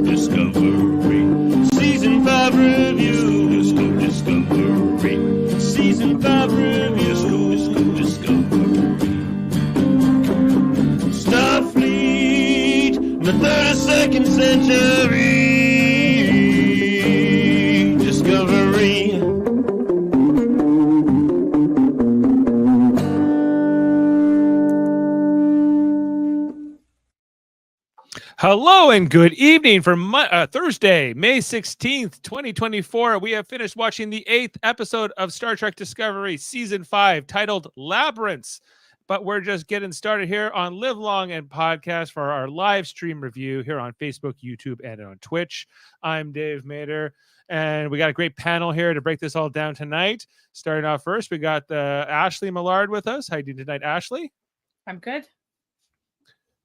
Discovery. Season 5 review. Discovery. Season 5 review. Discovery. Starfleet in the 32nd century. Discovery. Hello and good evening for Thursday, May 16th, 2024. We have finished watching the 8th episode of Star Trek Discovery Season 5 titled Labyrinths. But we're just getting started here on Live Long and Podcast for our live stream review here on Facebook, YouTube, and on Twitch. I'm Dave Mader, and we got a great panel here to break this all down tonight. Starting off first, we got Ashley Millard with us. How you doing tonight, Ashley? I'm good.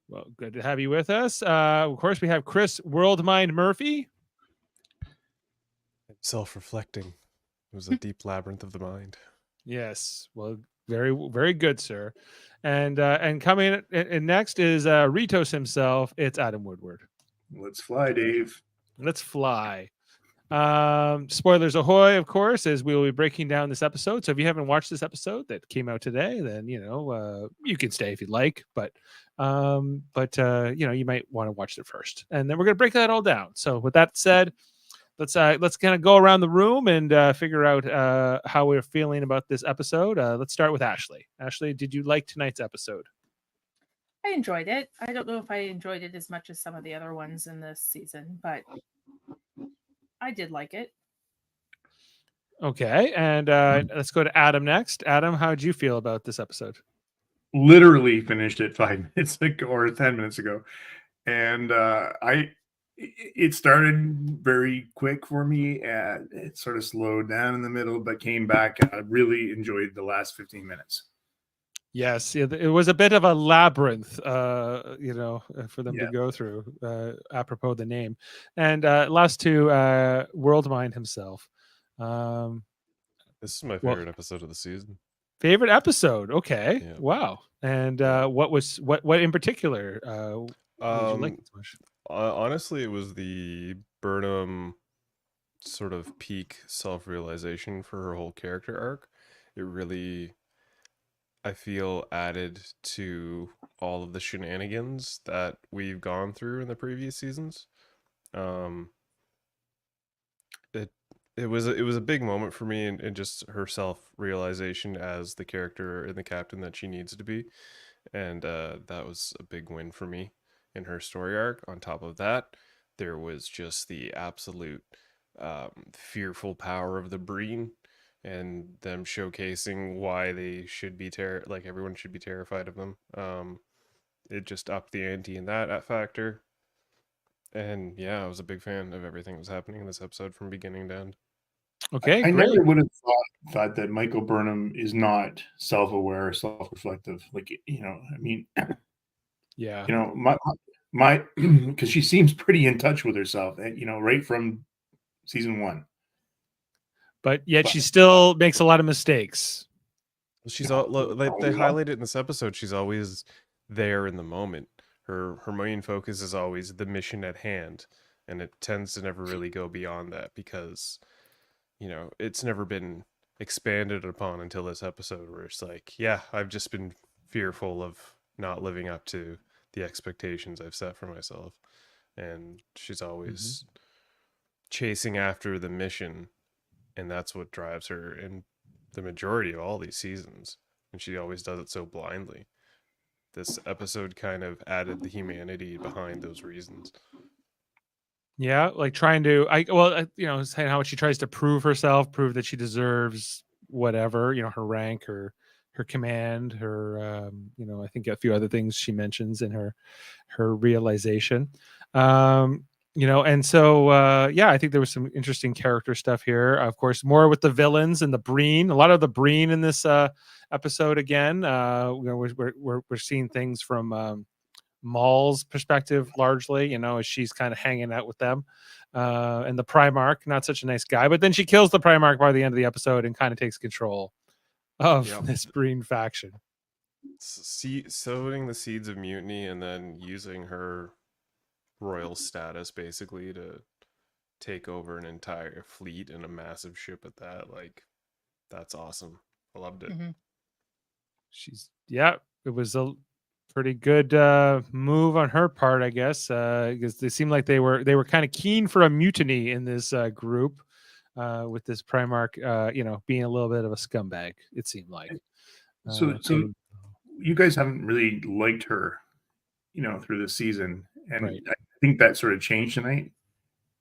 Well, good to have you with us. Of course, we have Chris Worldmind Murphy. Self-reflecting. It was a deep labyrinth of the mind. Yes. Well, very, very good, sir. And coming in next is Ritos himself. It's Adam Woodward. Let's fly, Dave. Let's fly. Spoilers ahoy, of course, as we will be breaking down this episode. So if you haven't watched this episode that came out today, then you can stay if you'd like, but you might want to watch it first, and then we're gonna break that all down. So with that said, let's kind of go around the room and figure out how we're feeling about this episode. Let's start with Ashley. Ashley, did you like tonight's episode? I enjoyed it. I don't know if I enjoyed it as much as some of the other ones in this season, but I did like it. Okay, and let's go to Adam next. Adam, how did you feel about this episode? Literally finished it 5 minutes ago or 10 minutes ago, and it started very quick for me. It sort of slowed down in the middle, but came back. I really enjoyed the last 15 minutes. Yes, it was a bit of a labyrinth, for them to go through, apropos the name. And last to Worldmind himself. This is my favorite episode of the season. Favorite episode? Okay, yeah. Wow. And what in particular did you like so much? Honestly, it was the Burnham sort of peak self-realization for her whole character arc. It really, I feel, added to all of the shenanigans that we've gone through in the previous seasons. It was a big moment for me, and just her self-realization as the character and the captain that she needs to be, and that was a big win for me in her story arc. On top of that, there was just the absolute fearful power of the Breen, and them showcasing why they should be everyone should be terrified of them. It just upped the ante in that factor. And yeah, I was a big fan of everything that was happening in this episode from beginning to end. Okay, I great. never would have thought that Michael Burnham is not self-aware or self-reflective. Yeah. My because she seems pretty in touch with herself, right from season 1. But yet she still makes a lot of mistakes. She's all they highlight it in this episode. She's always there in the moment. Her main focus is always the mission at hand, and it tends to never really go beyond that because, it's never been expanded upon until this episode, where it's like, yeah, I've just been fearful of not living up to the expectations I've set for myself, and she's always chasing after the mission, and that's what drives her in the majority of all these seasons, and she always does it so blindly. This episode kind of added the humanity behind those reasons. Yeah, like trying to, saying how she tries to prove herself, prove that she deserves whatever, her rank, her command, her, I think a few other things she mentions in her realization. And so, I think there was some interesting character stuff here. Of course, more with the villains and the Breen. A lot of the Breen in this episode again. We're seeing things from Maul's perspective largely, as she's kind of hanging out with them. And the Primarch, not such a nice guy, but then she kills the Primarch by the end of the episode and kind of takes control of this Breen faction. sowing the seeds of mutiny and then using her royal status basically to take over an entire fleet and a massive ship at that. Like, that's awesome. I loved it. Mhm. It was a pretty good move on her part, I guess, because they seemed like they were kind of keen for a mutiny in this group, with this Primarch, being a little bit of a scumbag. It seemed like. So you guys haven't really liked her, through the season, and Right. I think that sort of changed tonight.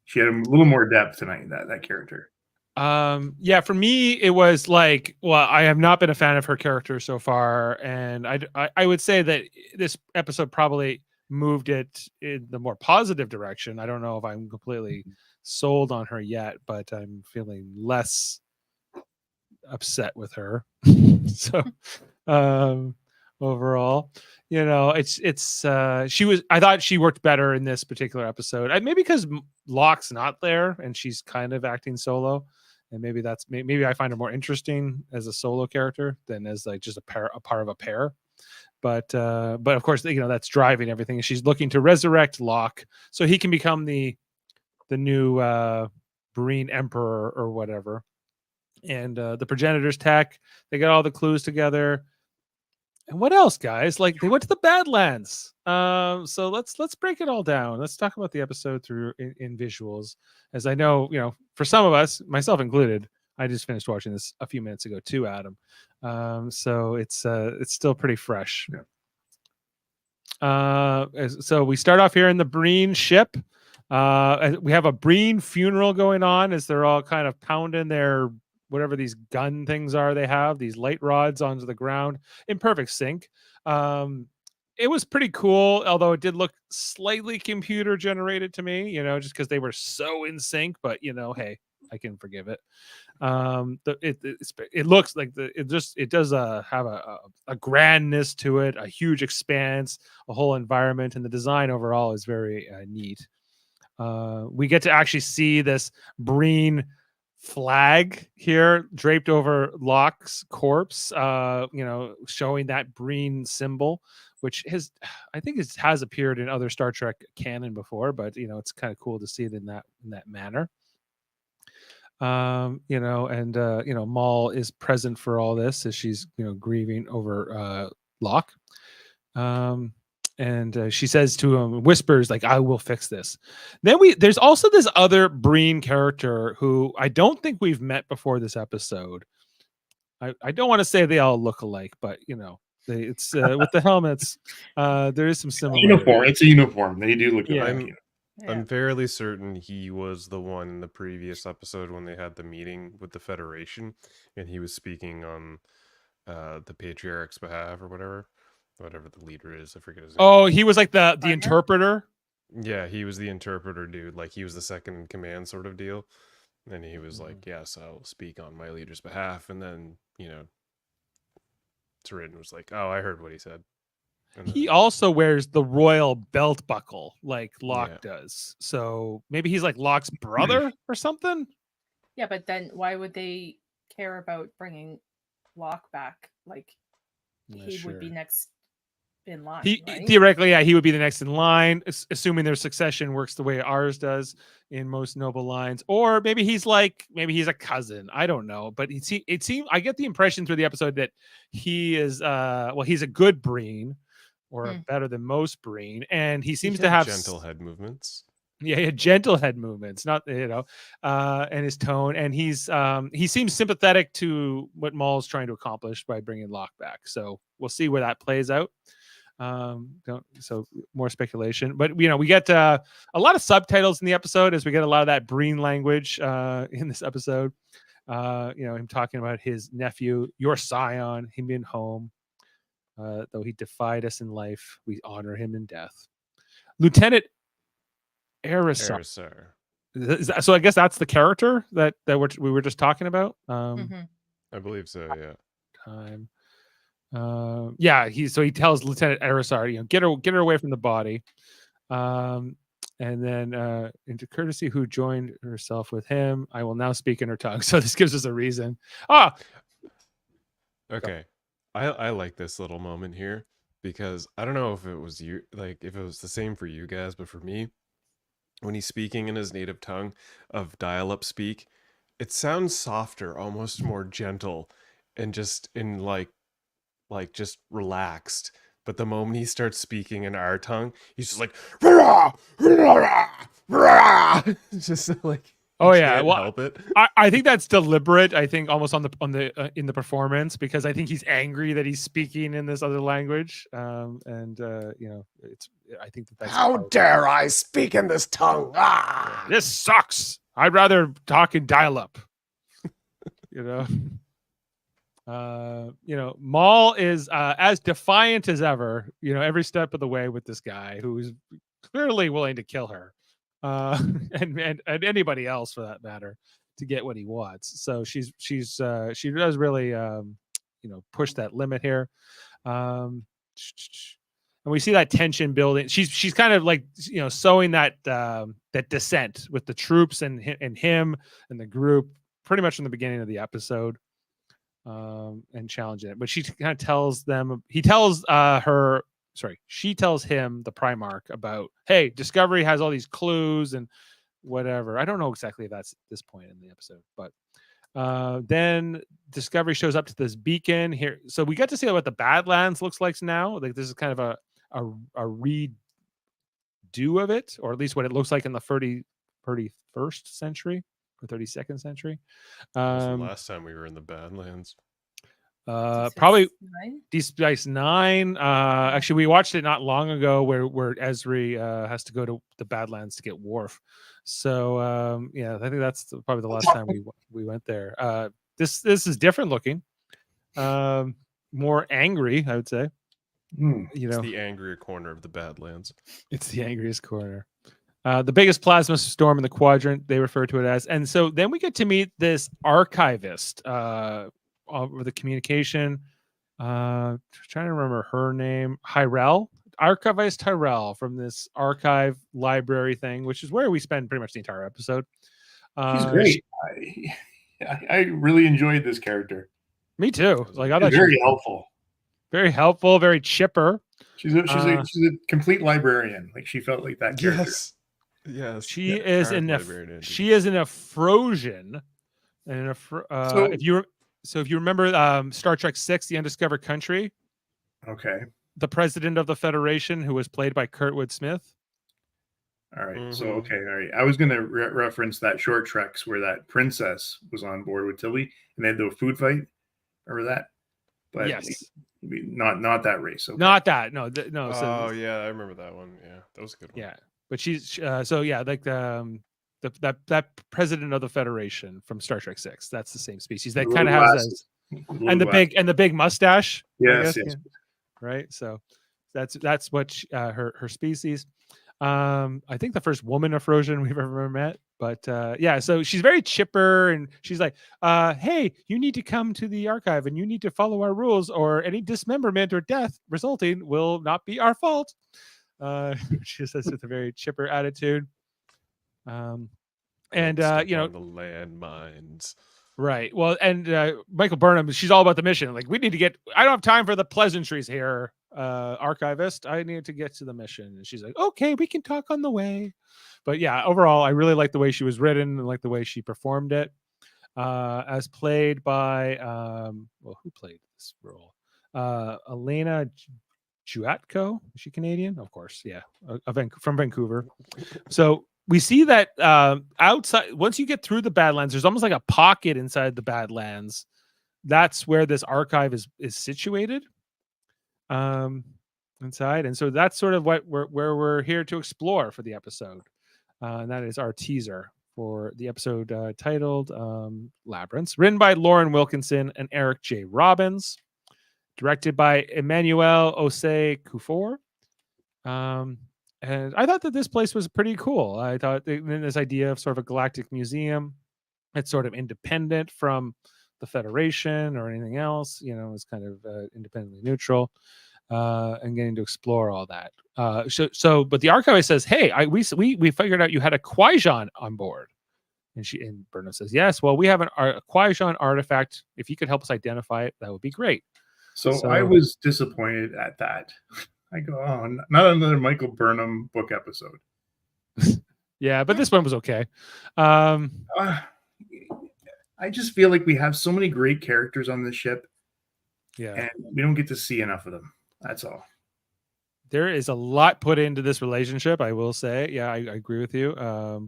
She had a little more depth tonight. That character. For me it was like, well, I have not been a fan of her character so far, and I would say that this episode probably moved it in the more positive direction. I don't know if I'm completely sold on her yet, but I'm feeling less upset with her. So overall, I thought she worked better in this particular episode. Maybe because Locke's not there and she's kind of acting solo, and maybe I find her more interesting as a solo character than as like just a part of a pair. But of course, that's driving everything. She's looking to resurrect Locke so he can become the new Breen Emperor or whatever. And the progenitors tech, they got all the clues together. And what else, guys? Like, they went to the Badlands. So let's break it all down. Let's talk about the episode through in visuals. As I know, for some of us, myself included, I just finished watching this a few minutes ago too, Adam. So it's still pretty fresh. Yeah. So we start off here in the Breen ship. We have a Breen funeral going on as they're all kind of pounding their whatever these gun things are they have, these light rods onto the ground in perfect sync. It was pretty cool, although it did look slightly computer generated to me, just because they were so in sync, but hey, I can forgive it. It looks like it does have a grandness to it, a huge expanse, a whole environment, and the design overall is very neat. We get to actually see this Breen flag here draped over Locke's corpse, showing that Breen symbol, which I think has appeared in other Star Trek canon before, but it's kind of cool to see it in that manner. Maul is present for all this as she's grieving over Locke. And she says to him, whispers like, "I will fix this." Then there's also this other Breen character who I don't think we've met before this episode. I don't want to say they all look alike, but it's with the helmets. There is some similarity. Uniform. It's a uniform. They do look Yeah. alike. I'm fairly certain he was the one in the previous episode when they had the meeting with the Federation, and he was speaking on the Patriarch's behalf or whatever the leader is. I forget his name. Oh, he was like the interpreter. Yeah, he was the interpreter dude. Like, he was the second in command sort of deal. And he was like, "Yes, I'll speak on my leader's behalf." And then, Tyrion was like, "Oh, I heard what he said." And He then, also wears the royal belt buckle like Locke does. So maybe he's like Locke's brother or something. Yeah, but then why would they care about bringing Locke back? Like, he would be next in line. Right? Theoretically, yeah, he would be the next in line, assuming their succession works the way ours does in most noble lines. Or maybe he's a cousin. I don't know. But it seemed I get the impression through the episode that he is he's a good Breen, or better than most Breen, and he seems to have gentle head movements. Yeah, gentle head movements, not and his tone, and he seems sympathetic to what Maul's trying to accomplish by bringing Locke back. So we'll see where that plays out. So more speculation, but we get a lot of subtitles in the episode as we get a lot of that Breen language in this episode. Him talking about his nephew, your scion, him being home. Though he defied us in life, we honor him in death. Lieutenant Aerosol. So I guess that's the character that we were just talking about. I believe so. Yeah. Time. He tells Lieutenant Aerosol, get her away from the body. And then into Courtesy, who joined herself with him, I will now speak in her tongue. So this gives us a reason. Okay. I like this little moment here because I don't know if it was you, like if it was the same for you guys, but for me, when he's speaking in his native tongue of dial-up speak, it sounds softer, almost more gentle, and just in like just relaxed. But the moment he starts speaking in our tongue, he's just like "Rah, rah, rah." It's just like Oh you yeah, can't well, help it. I think that's deliberate. I think almost on the in the performance, because I think he's angry that he's speaking in this other language. You know, it's I think that's How part of it. dare I speak in this tongue? Ah! This sucks. I'd rather talk in dial-up. You know. You know, Maul is as defiant as ever, you know, every step of the way with this guy who's clearly willing to kill her. And anybody else for that matter to get what he wants. So she does really you know, push that limit here. And we see that tension building. She's kind of like, you know, sowing that that dissent with the troops and him and the group pretty much from the beginning of the episode. And challenging it, but she kind of tells them. She tells him, the Primarch, about, hey, Discovery has all these clues and whatever. I don't know exactly if that's this point in the episode, but then Discovery shows up to this beacon here, so we get to see what the Badlands looks like now. Like this is kind of a redo of it, or at least what it looks like in the 31st century or 32nd century. When was the last time we were in the Badlands? Probably Nine? Deep Space Nine. Actually, we watched it not long ago, where Ezri has to go to the Badlands to get Worf. So yeah, I think that's probably the last time we went there. This is different looking, more angry, I would say. You It's know, the angrier corner of the Badlands. it's the angriest corner. The biggest plasma storm in the quadrant, they refer to it as. And so then we get to meet this archivist over the communication. Trying to remember her name. Archivist Hyrel from this archive library thing, which is where we spend pretty much the entire episode. She's great. I really enjoyed this character. Me too. Like I thought She's very helpful. Very helpful, very chipper. She's a complete librarian. Like she felt like that character. Yes. She is an Afrosian, and if you remember Star Trek VI, The Undiscovered Country. Okay. The president of the Federation, who was played by Kurtwood Smith. All right. So all right. I was gonna reference that short treks where that princess was on board with Tilly and they had the food fight. Remember that? But yes. Not that race. Okay. Not that. No. No. Oh yeah, I remember that one. Yeah, that was a good one. Yeah, but she's so yeah, like that president of the Federation from Star Trek VI. That's the same species. That kind of has the big mustache. Yes. Yeah. Right. So that's what her species. I think the first woman Afrosian we've ever met. But yeah, so she's very chipper, and she's like, hey, you need to come to the archive and you need to follow our rules, or any dismemberment or death resulting will not be our fault. She says with a very chipper attitude. And you know, the landmines. Right. Well, and Michael Burnham, she's all about the mission. Like, we need to get, I don't have time for the pleasantries here, archivist. I need to get to the mission. And she's like, okay, we can talk on the way. But yeah, overall, I really like the way she was written and like the way she performed it. As played by, well, who played this role? Elena Juatko. Is she Canadian? Of course. Yeah. From Vancouver. So we see that outside, once you get through the Badlands, there's almost like a pocket inside the Badlands. That's where this archive is situated. Inside. And so that's sort of where we're here to explore for the episode. And that is our teaser for the episode titled Labyrinths, written by Lauren Wilkinson and Eric J. Robbins, directed by Emmanuel Osei Kufor. And I thought that this place was pretty cool. I thought this idea of sort of a galactic museum, it's sort of independent from the Federation or anything else, you know, it's kind of independently neutral. And getting to explore all that. But the archivist says, "Hey, we figured out you had a Qui-Gon on board," and Burnham says, "Yes. Well, we have a Qui-Gon artifact. If you could help us identify it, that would be great." So I was disappointed at that. I go, oh, not another Michael Burnham book episode. Yeah, but this one was okay. I just feel like we have so many great characters on this ship, and we don't get to see enough of them. That's all. There is a lot put into this relationship, I will say. Yeah, I agree with you.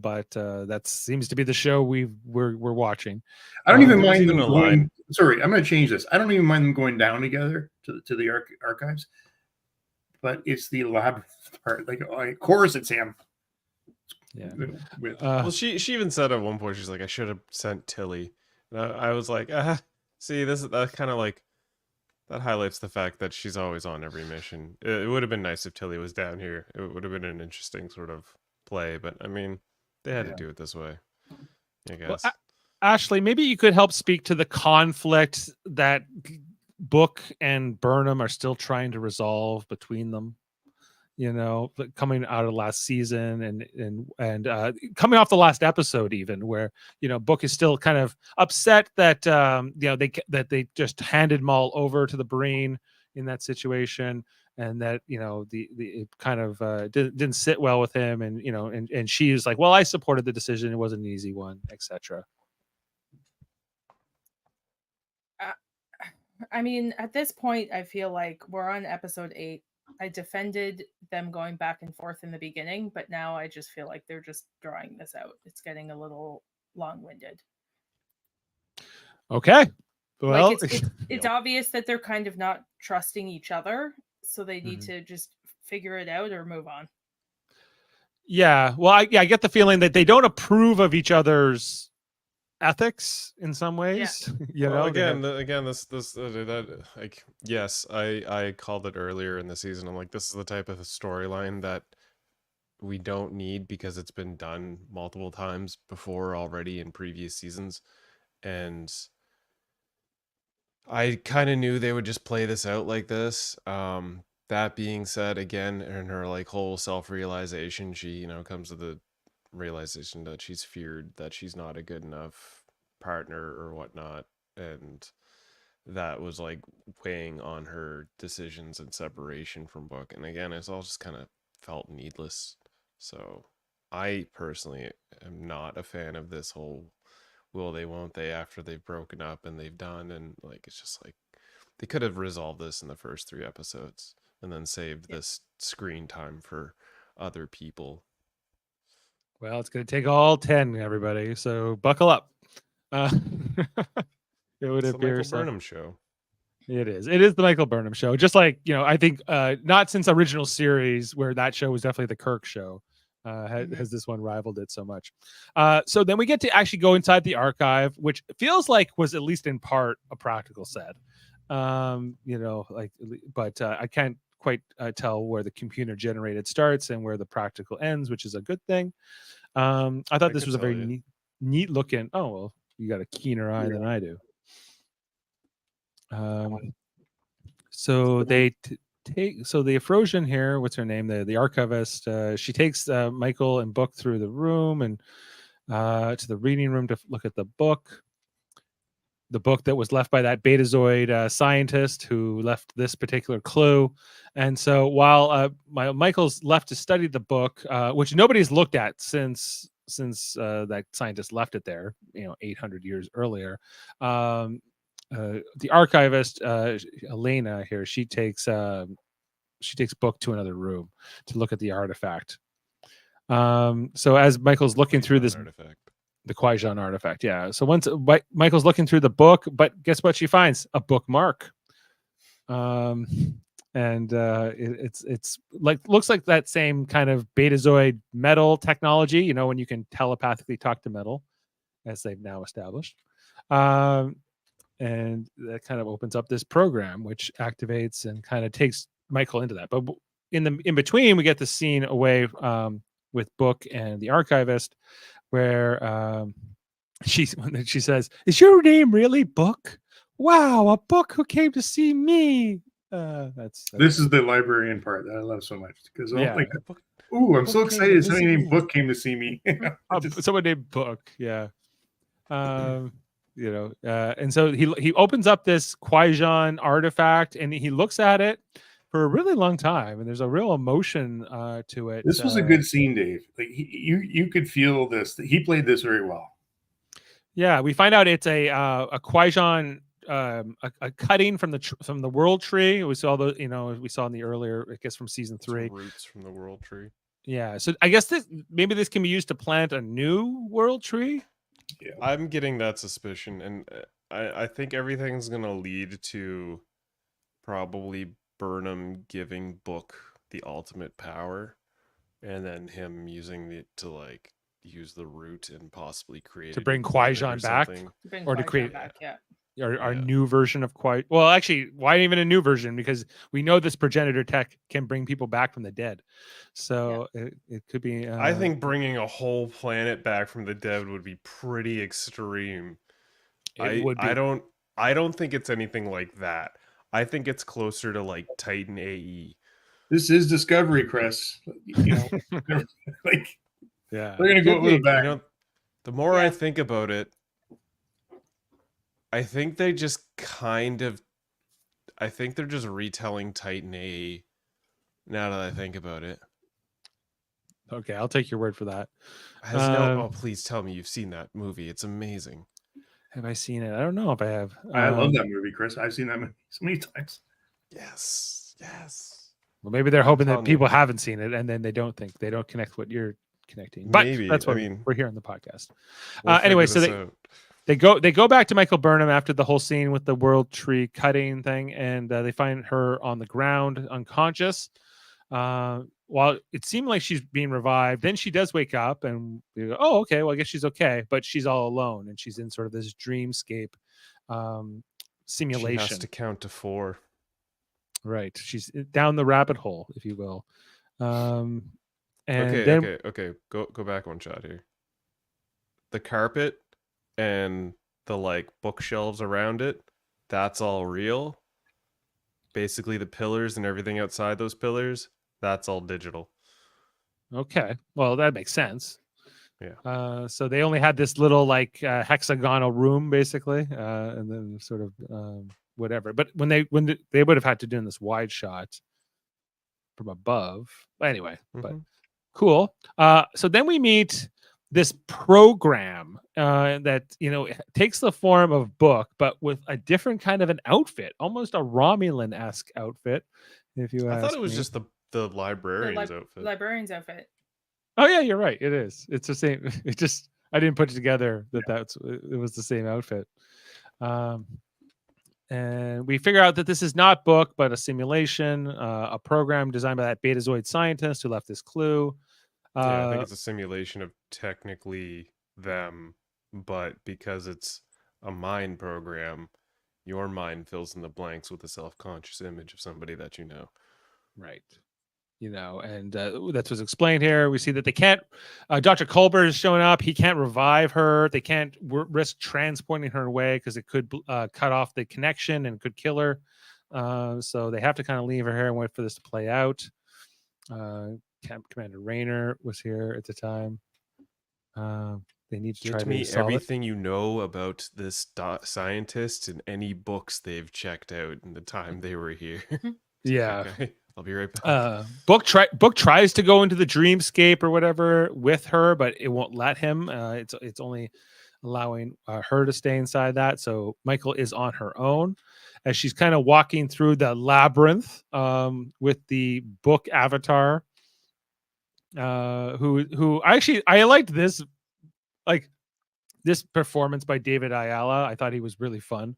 But that seems to be the show we're watching. I don't even mind them going. Sorry, I'm going to change this. I don't even mind them going down together to the archives, but it's the labyrinth part. Like, of course, it's him. Yeah. Well, she even said at one point, she's like, I should have sent Tilly. And I was like, see, that kind of like that highlights the fact that she's always on every mission. It would have been nice if Tilly was down here. It would have been an interesting sort of play, but I mean, they had to do it this way, I guess. Well, Ashley, maybe you could help speak to the conflict that Book and Burnham are still trying to resolve between them. You know, coming out of last season and coming off the last episode, even where, you know, Book is still kind of upset that you know, they just handed Maul over to the Breen in that situation, and that, you know, it kind of didn't sit well with him, and, you know, and she's like, well, I supported the decision, it wasn't an easy one, etc. I mean, at this point, I feel like we're on episode 8. I defended them going back and forth in the beginning, but now I just feel like they're just drawing this out. It's getting a little long-winded. Okay. Well, like it's obvious that they're kind of not trusting each other, so they need to just figure it out or move on. Yeah. Well, I get the feeling that they don't approve of each other's ethics in some ways. You know, again, this like, yes, I called it earlier in the season. I'm like, this is the type of storyline that we don't need because it's been done multiple times before already in previous seasons, and I kind of knew they would just play this out like this. That being said, again, in her like whole self-realization, she, you know, comes to the realization that she's feared that she's not a good enough partner or whatnot, and that was like weighing on her decisions and separation from Book. And again, it's all just kind of felt needless. So I personally am not a fan of this whole will they won't they after they've broken up and they've done, and like, it's just like they could have resolved this in the first 3 episodes and then saved this screen time for other people. Well, it's going to take all 10, everybody. So buckle up. It would it's appear the Michael Burnham show. It is. It is the Michael Burnham show. Just like, you know, I think not since original series, where that show was definitely the Kirk show, has this one rivaled it so much. So then we get to actually go inside the archive, which feels like was at least in part a practical set. You know, like, but I can't quite tell where the computer generated starts and where the practical ends, which is a good thing. I thought this was a very neat looking. Oh, well, you got a keener eye than I do. So they take, so the Afrosian here, what's her name? The archivist, she takes Michael and Book through the room and to the reading room to look at the book that was left by that Betazoid scientist who left this particular clue. And so while Michael's left to study the book, which nobody's looked at since that scientist left it there, 800 years earlier, the archivist Elena here, she takes Book to another room to look at the artifact. So as Michael's looking through this artifact, the Qui-Gon artifact, yeah. So once Michael's looking through the book, but guess what she finds? A bookmark. And it's like, looks like that same kind of Betazoid metal technology, when you can telepathically talk to metal, as they've now established. And that kind of opens up this program, which activates and kind of takes Michael into that. But in between, we get the scene away with Book and the archivist, where she says, "Is your name really Book? Wow, a Book who came to see me." This is the librarian part that I love so much, because I'm like, "Ooh, I'm so Book excited! Somebody named Book came to see me." Someone named Book, yeah. And so he opens up this Qui-Gon artifact and he looks at it for a really long time, and there's a real emotion to it. This was a good scene, Dave. Like you could feel this. He played this very well. Yeah, we find out it's a Qui-Gon, a cutting from the World Tree. We saw we saw in the earlier, I guess, from season 3. Roots from the World Tree. Yeah, so I guess maybe this can be used to plant a new World Tree. Yeah, I'm getting that suspicion, and I think everything's gonna lead to probably Burnham giving Book the ultimate power, and then him using it to like use the root and possibly create To a bring new planet Qui-Gon or back? something. Bring Or to Qui-Gon create- back, yeah. Our Yeah. new version of Well, actually, why even a new version? Because we know this progenitor tech can bring people back from the dead. So it could be. I think bringing a whole planet back from the dead would be pretty extreme. it would be. I don't think it's anything like that. I think it's closer to like Titan AE. this is Discovery, Chris. Like Yeah. they're gonna go with a bang. You know, the more I Yeah. think about it, I think they just I think they're just retelling Titan AE. Now that I think about it, Okay, I'll take your word for that. oh, please tell me you've seen that movie. It's amazing. Have I seen it? I don't know if I have. I love that movie, Chris. I've seen that movie so many times. Yes. Well, maybe they're hoping that telling you. people haven't seen it, and then they don't connect what you're connecting. But Maybe. that's I what mean, we're here on the podcast. We'll Anyway, figure so this out. they go back to Michael Burnham after the whole scene with the World Tree cutting thing, and they find her on the ground, unconscious. While it seemed like she's being revived, then she does wake up, and we go, "Oh, okay. Well, I guess she's okay." But she's all alone, and she's in sort of this dreamscape simulation. She has to count to 4. Right. She's down the rabbit hole, if you will. And Okay, then okay. Go back one shot here. The carpet and the like bookshelves around it, that's all real. Basically the pillars and everything outside those pillars, that's all digital. okay. Well, that makes sense. Yeah. So they only had this little like hexagonal room basically, and then sort of whatever. But when they would have had to do this wide shot from above. Anyway, but Mhm. cool. So then we meet this program that takes the form of Book, but with a different kind of an outfit, almost a Romulan-esque outfit. If you I ask thought it was me. just the librarian's outfit. Librarian's outfit. Oh yeah, you're right. It is. It's the same. It just I didn't put it together that it was the same outfit. And we figure out that this is not Book, but a simulation, a program designed by that Betazoid scientist who left this clue. Yeah, I think it's a simulation of technically them, but because it's a mind program, your mind fills in the blanks with a self-conscious image of somebody that you know. Right. And that's what's explained here. We see that they can't. Dr. Culber is showing up. He can't revive her. They can't risk transporting her away because it could cut off the connection and could kill her. So they have to kind of leave her here and wait for this to play out. Camp Commander Rayner was here at the time. They need to Give try to me solve it. everything you know about this scientist and any books they've checked out in the time they were here. Yeah. Okay, I'll be right back. Book tries to go into the dreamscape or whatever with her, but it won't let him. It's only allowing her to stay inside that. So Michael is on her own as she's kind of walking through the labyrinth with the Book avatar. Who actually I liked this, like this performance by David Ayala. I thought he was really fun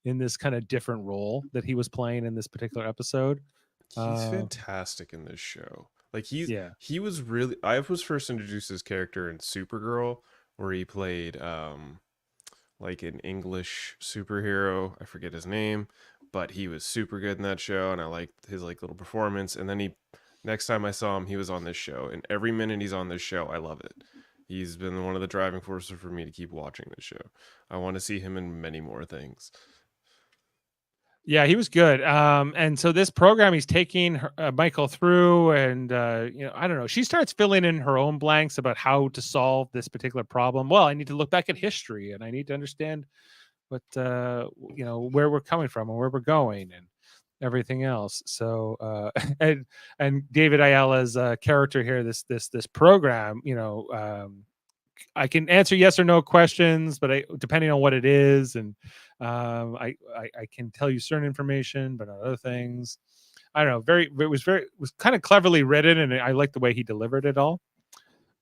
in this kind of different role that he was playing in this particular episode. He's fantastic in this show. Like Yeah. he was really. I was first introduced his character in Supergirl, where he played like an English superhero. I forget his name, but he was super good in that show, and I liked his like little performance. And then next time I saw him, he was on this show, and every minute he's on this show, I love it. He's been one of the driving forces for me to keep watching this show. I want to see him in many more things. Yeah, he was good. And so this program he's taking Michael through, and I don't know. She starts filling in her own blanks about how to solve this particular problem. Well, I need to look back at history, and I need to understand, where we're coming from and where we're going and everything else. So and David Ayala's character here, this program, I can answer yes or no questions, but depending on what it is, and I can tell you certain information, but not other things. I don't know. It was kind of cleverly written, and I like the way he delivered it all.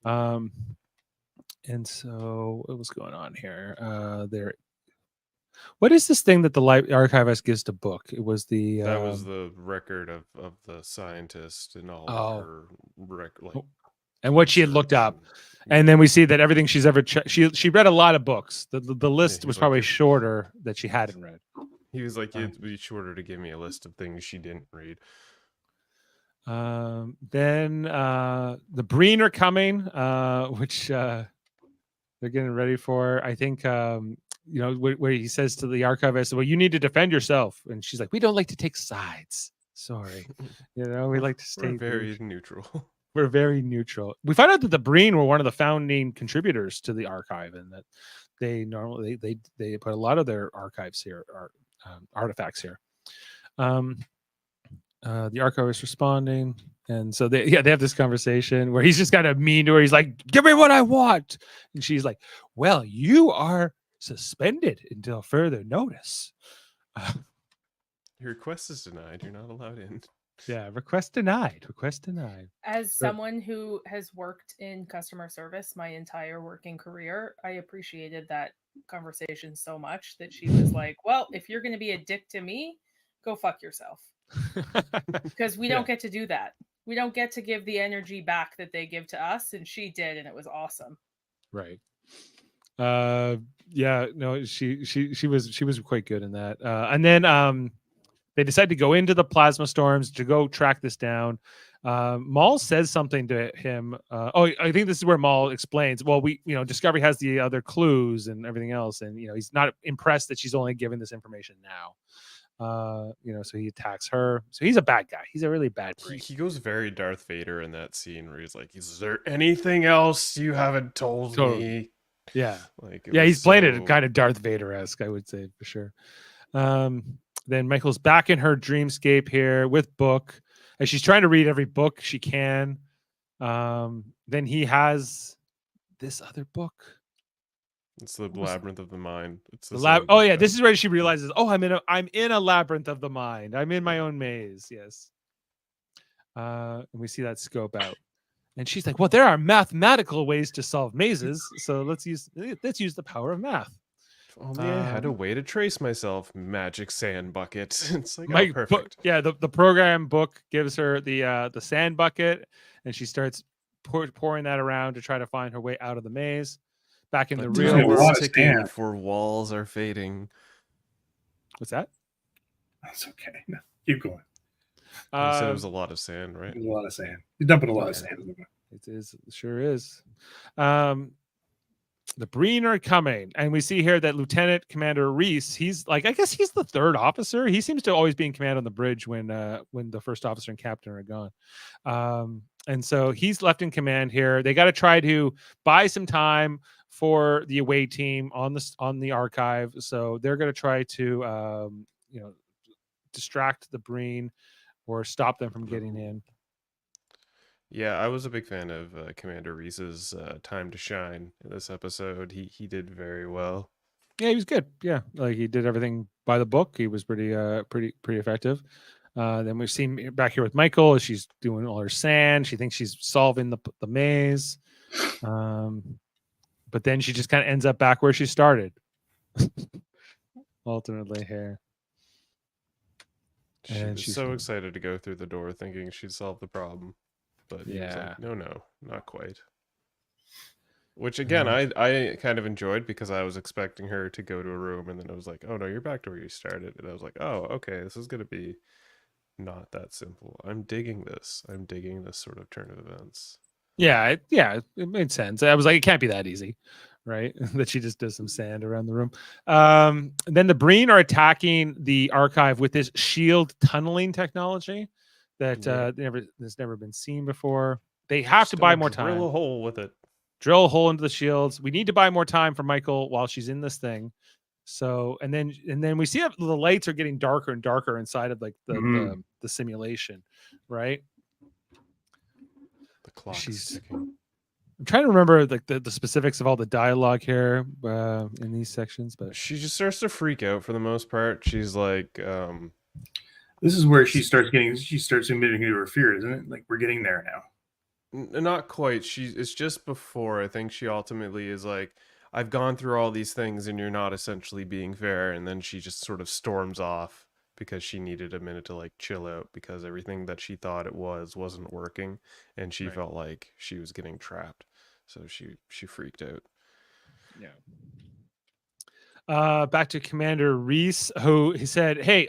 And so what was going on here? What is this thing that the archivist gives to book? It was that was the record of the scientist and all of her and what she had looked up. And then we see that everything she's ever she read a lot of books. The list was probably shorter that she hadn't read. He was like, it'd be shorter to give me a list of things she didn't read. Then the Breen are coming, which they're getting ready for. I think where he says to the archivist, "Well, you need to defend yourself," and she's like, "We don't like to take sides. Sorry, we like to stay very neutral." We're very neutral. We find out that the Breen were one of the founding contributors to the archive, and that they normally they put a lot of their archives here, artifacts here. The archivist responding, and so they have this conversation where he's just kind of mean to her. He's like, "Give me what I want," and she's like, "Well, you are suspended until further notice." Your request is denied. You're not allowed in. Yeah, request denied. Request denied. As someone who has worked in customer service my entire working career, I appreciated that conversation so much that she was like, "Well, if you're going to be a dick to me, go fuck yourself." Because we don't get to do that. We don't get to give the energy back that they give to us, and she did, and it was awesome. Right. She was quite good in that. And then they decide to go into the plasma storms to go track this down. Maul says something to him. I think this is where Maul explains, well, Discovery has the other clues and everything else, and he's not impressed that she's only given this information now. So he attacks her. So he's a bad guy. He's a really bad guy. He goes very Darth Vader in that scene where he's like, "Is there anything else you haven't told me?" Yeah. He's playing it kind of Darth Vader-esque, I would say, for sure. Then Michael's back in her dreamscape here with Book, and she's trying to read every book she can. Then he has this other book. It's the Labyrinth of the Mind. It's the this is where she realizes, I'm in a labyrinth of the mind. I'm in my own maze. Yes. And we see that scope out. And she's like, "Well, there are mathematical ways to solve mazes, so let's use the power of math." If only I had a way to trace myself. Magic sand bucket. It's like, perfect. The program book gives her the sand bucket, and she starts pouring that around to try to find her way out of the maze. Back in the real world, ticking for walls are fading. What's that? That's okay. No, keep going. You said it was a lot of sand, right? A lot of sand. You're dumping a lot of sand. It is. It sure is. The Breen are coming, and we see here that Lieutenant Commander Reese, he's like, I guess he's the third officer. He seems to always be in command on the bridge when the first officer and captain are gone. And so he's left in command here. They got to try to buy some time for the away team on the archive. So they're going to try to distract the Breen or stop them from getting in. Yeah, I was a big fan of Commander Reese's time to shine in this episode. He did very well. Yeah, he was good. Yeah, like he did everything by the book. He was pretty effective. Then we've seen back here with Michael as she's doing all her sand. She thinks she's solving the maze, but then she just kind of ends up back where she started. Alternately here. She's so excited to go through the door, thinking she'd solve the problem. But he was like, no, not quite. Which again, I kind of enjoyed because I was expecting her to go to a room, and then I was like, "Oh no, you're back to where you started." And I was like, "Oh, okay, this is gonna be not that simple." I'm digging this. I'm digging this sort of turn of events. Yeah, it made sense. I was like, it can't be that easy, right? That she just does some sand around the room. Then the Breen are attacking the archive with this shield tunneling technology that has never been seen before. They have to buy more time. Drill a hole with it. Drill a hole into the shields. We need to buy more time for Michael while she's in this thing. So and then we see the lights are getting darker and darker inside of like the simulation, right? The clock is She's ticking. I'm trying to remember like the specifics of all the dialogue here in these sections, but She just starts to freak out for the most part. She's like, This is where she starts admitting to her fear, isn't it? Like we're getting there now. not quite. It's just before. I think she ultimately is like, I've gone through all these things and you're not essentially being fair. And then she just sort of storms off because she needed a minute to like chill out because everything that she thought it wasn't working. And she felt like she was getting trapped. So she freaked out. Yeah. Back to Commander Reese, who he said, "Hey,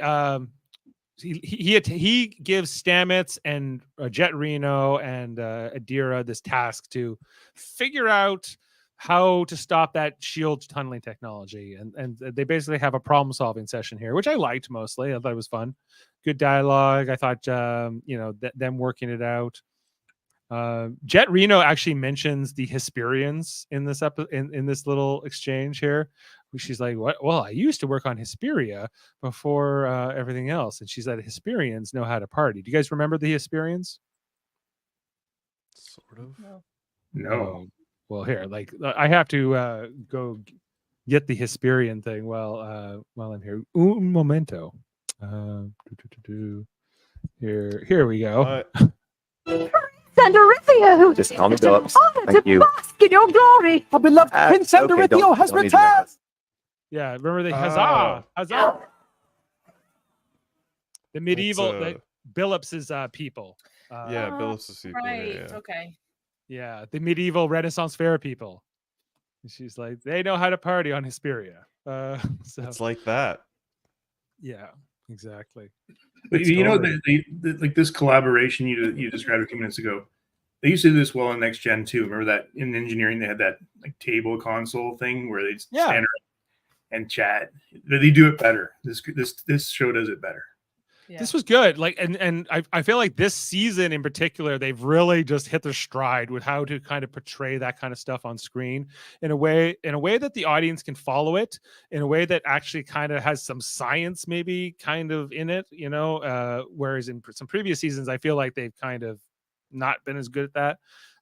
he gives Stamets and Jet Reno and Adira this task to figure out how to stop that shield tunneling technology, and they basically have a problem solving session here, which I liked mostly. I thought it was fun, good dialogue. I thought them working it out." Jet Reno actually mentions the Hesperians in this in this little exchange here. She's like, "What? Well, I used to work on Hesperia before everything else." And she said, "Hesperians know how to party." Do you guys remember the Hesperians? Sort of. No. Oh, well, here, like I have to go get the Hesperian thing while I'm here. Un momento. Here we go. Sandarithia, who Just call me Phillips. honor Thank to you. bask in your glory. Our beloved Prince okay, Sandarithio has don't need to know returned. this. Yeah, remember the Oh. huzzah. The medieval It's, Billups's people. yeah, Billups' people. Right. Yeah. Okay. Yeah, the medieval Renaissance fair people. And she's like, they know how to party on Hesperia. So It's like that. yeah, exactly. But It's you know, totally- like this collaboration you described a few minutes ago, they used to do this well in Next Gen too. Remember that in engineering they had that like table console thing where they'd stand around and chat. They do it better. This show does it better. Yeah. This was good. Like, and I feel like this season in particular, they've really just hit their stride with how to kind of portray that kind of stuff on screen in a way that the audience can follow it, in a way that actually kind of has some science maybe kind of in it, you know, whereas in some previous seasons, I feel like they've kind of not been as good at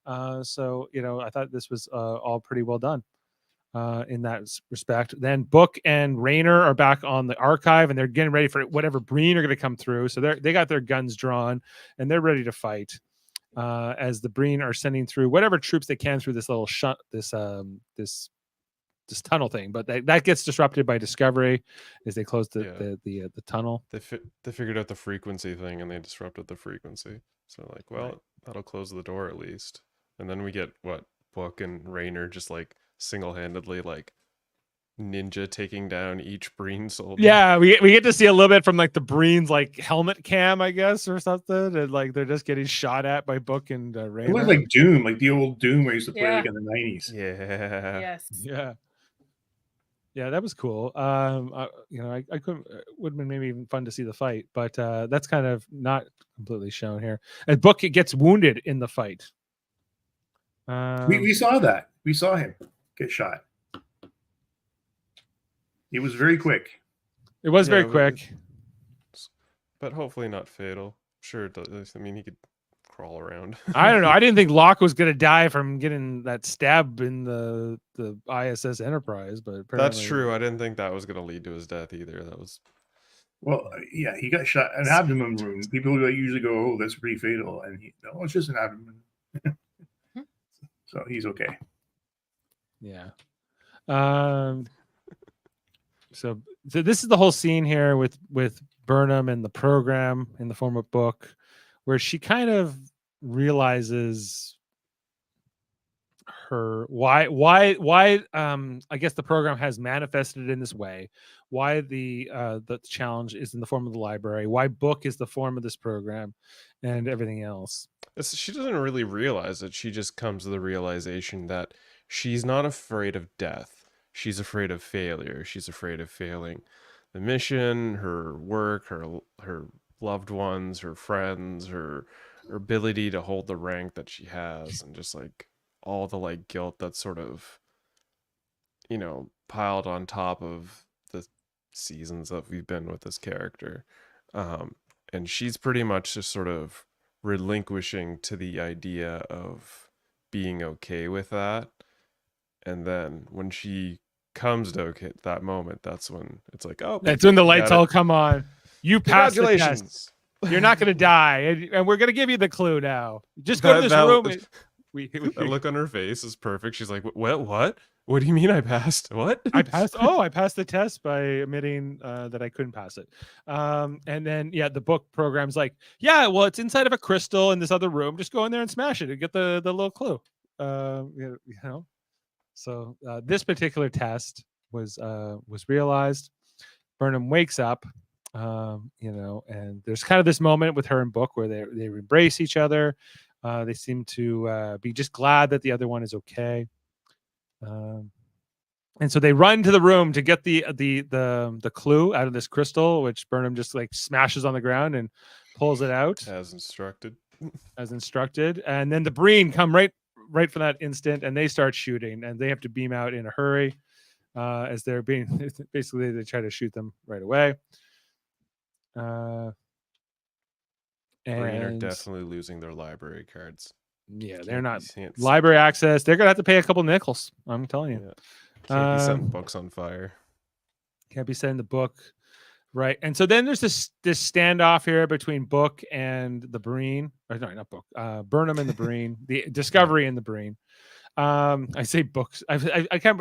that. So, you know, I thought this was all pretty well done. In that respect. Then Book and Rayner are back on the archive and they're getting ready for whatever Breen are going to come through. So they got their guns drawn and they're ready to fight as the Breen are sending through whatever troops they can through this little this tunnel thing. But that gets disrupted by Discovery as they close the tunnel. They figured out the frequency thing and they disrupted the frequency. So like, well, that'll close the door at least. And then we get what Book and Rayner just like single-handedly like ninja taking down each Breen soldier. Yeah, we get to see a little bit from like the Breen's like helmet cam, I guess, or something, and like they're just getting shot at by Book and Rayner. It looked like Doom, like the old Doom I used to play like in the 90s. Yeah. Yes. Yeah, that was cool. You know, I couldn't. Would have been maybe even fun to see the fight, but that's kind of not completely shown here. And Book gets wounded in the fight. We saw that. We saw him get shot. It was very quick. It was very but quick. But hopefully not fatal. Sure it does. I mean, he could crawl around. I don't know. I didn't think Locke was going to die from getting that stab in the ISS Enterprise, but apparently... That's true. I didn't think that was going to lead to his death either. That was... Well, yeah, he got shot, an abdomen wound. People usually go, "Oh, that's pretty fatal," and no, it's just an abdomen. So he's okay. Yeah. So this is the whole scene here with Burnham and the program in the form of Book, where she kind of realizes her why I guess the program has manifested in this way, why the challenge is in the form of the library, why Book is the form of this program, and everything else. She doesn't really realize it. She just comes to the realization that she's not afraid of death. She's afraid of failure. She's afraid of failing the mission, her work, her loved ones, her friends, her ability to hold the rank that she has, and just like all the like guilt that's sort of, you know, piled on top of seasons that we've been with this character. And she's pretty much just sort of relinquishing to the idea of being okay with that. And then when she comes to that moment, that's when it's like, oh, That's when the lights got it. all come on. You passed the test. Congratulations. You're not going to die, and we're going to give you the clue now. Just go to this room. That look on her face is perfect. She's like, what? What do you mean I passed? What? I passed. Oh, I passed the test by admitting that I couldn't pass it. And then, the book program's like, yeah, well, it's inside of a crystal in this other room. Just go in there and smash it and get the little clue. So this particular test was realized. Burnham wakes up, and there's kind of this moment with her and Book where they embrace each other. They seem to be just glad that the other one is okay. And so they run to the room to get the clue out of this crystal, which Burnham just like smashes on the ground and pulls it out as instructed. And then the Breen come right for that instant, and they start shooting, and they have to beam out in a hurry as they're being basically they try to shoot them right away. Breen are definitely losing their library cards. Yeah, they're not library access. They're gonna have to pay a couple nickels. I'm telling you. Yeah. Can't be setting books on fire. Can't be setting the book. Right. And so then there's this standoff here between Book and the Breen. Or no, not Book. Burnham and the Breen. The Discovery and the Breen. I say books. I can't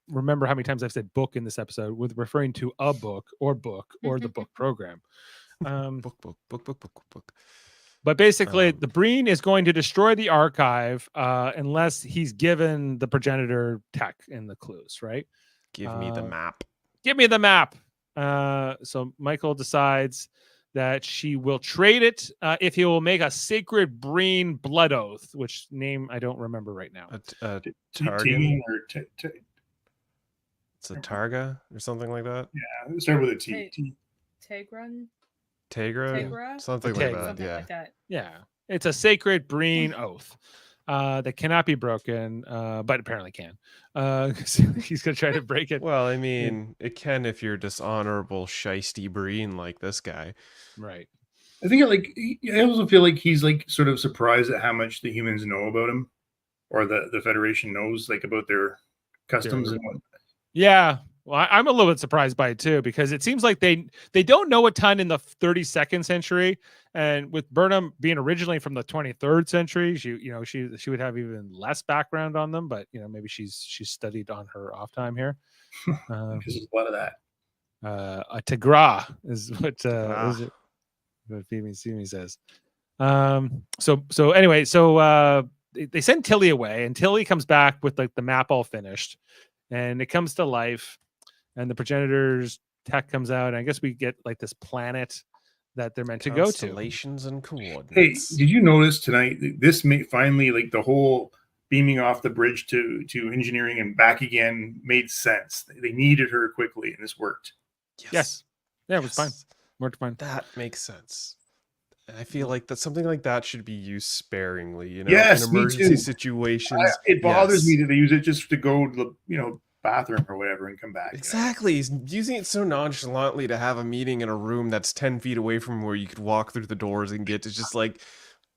remember how many times I've said book in this episode with referring to a book or the book program. Book. But basically, the Breen is going to destroy the archive unless he's given the progenitor tech in the clues, right? Give me the map. Give me the map. So Michael decides that she will trade it if he will make a sacred Breen blood oath, which name I don't remember right now. Targan? It's a Targa or something like that? Yeah, start with a T. Tegra? Something like that. Something Yeah. like that. Yeah. It's a sacred Breen oath that cannot be broken, but apparently can. He's going to try to break it. Well, I mean, it can if you're dishonorable, shisty Breen like this guy. Right. I think I also feel like he's like sort of surprised at how much the humans know about him, or the Federation knows like about their customs and what. Yeah. Well, I'm a little bit surprised by it too, because it seems like they don't know a ton in the 32nd century, and with Burnham being originally from the 23rd century, she would have even less background on them. But maybe she's studied on her off time here. Because there's a lot of that. A Tegra is what Femi says. So anyway, they send Tilly away, and Tilly comes back with like the map all finished, and it comes to life. And the progenitor's tech comes out, and I guess we get like this planet that they're meant to go to. Constellations and coordinates. Hey, did you notice tonight? This finally, like the whole beaming off the bridge to engineering and back again made sense. They needed her quickly, and this worked. Yes. Yeah, it was fine. Worked fine. That makes sense. And I feel like that something like that should be used sparingly. In Yes, emergency situations. It bothers me that they use it just to go to the bathroom or whatever and come back. Exactly. He's using it so nonchalantly to have a meeting in a room that's 10 feet away from where you could walk through the doors and get to just like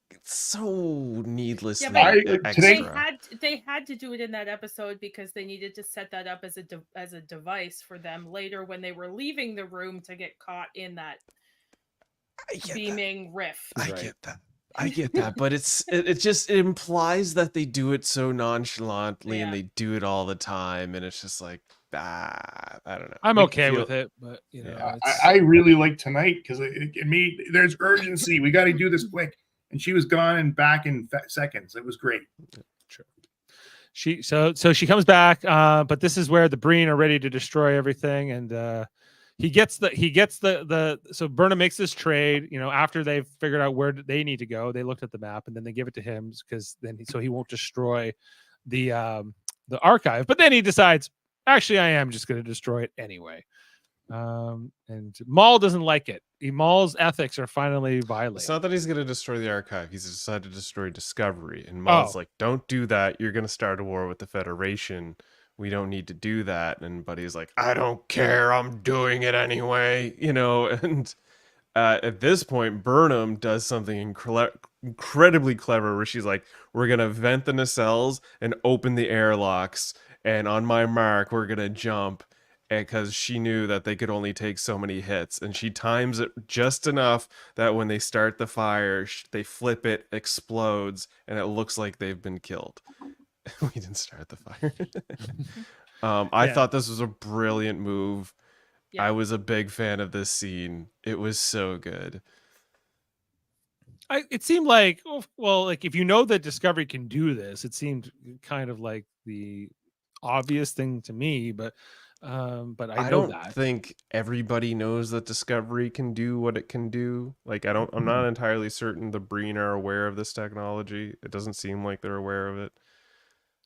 it's so needlessly extra. They had to do it in that episode because they needed to set that up as a device for them later when they were leaving the room to get caught in that beaming rift. I get that, but it just implies that they do it so nonchalantly and they do it all the time, and it's just like I don't know. I'm okay with it, but I really like tonight because it made there's urgency. We got to do this quick, and she was gone and back in seconds. It was great. Sure. So she comes back, but this is where the Breen are ready to destroy everything, and he gets the so Burnham makes this trade, after they've figured out where they need to go. They looked at the map, and then they give it to him so he won't destroy the archive. But then he decides, actually, I am just going to destroy it anyway. And Maul doesn't like it. Maul's ethics are finally violated. It's not that he's going to destroy the archive. He's decided to destroy Discovery, and Maul's like, "Don't do that. You're going to start a war with the Federation, we don't need to do that. And Buddy's like, I don't care, I'm doing it anyway, you know. And at this point, Burnham does something incredibly clever where she's like, we're gonna vent the nacelles and open the airlocks, and on my mark we're gonna jump, because she knew that they could only take so many hits, and she times it just enough that when they start the fire, they flip it, explodes, and it looks like they've been killed. We didn't start the fire. I Yeah. thought this was a brilliant move. Yeah. I was a big fan of this scene. It was so good. It seemed like, well, like if you know that Discovery can do this, it seemed kind of like the obvious thing to me, but I know don't that. think everybody knows that Discovery can do what it can do. Like, I'm not entirely certain the Breen are aware of this technology. It doesn't seem like they're aware of it.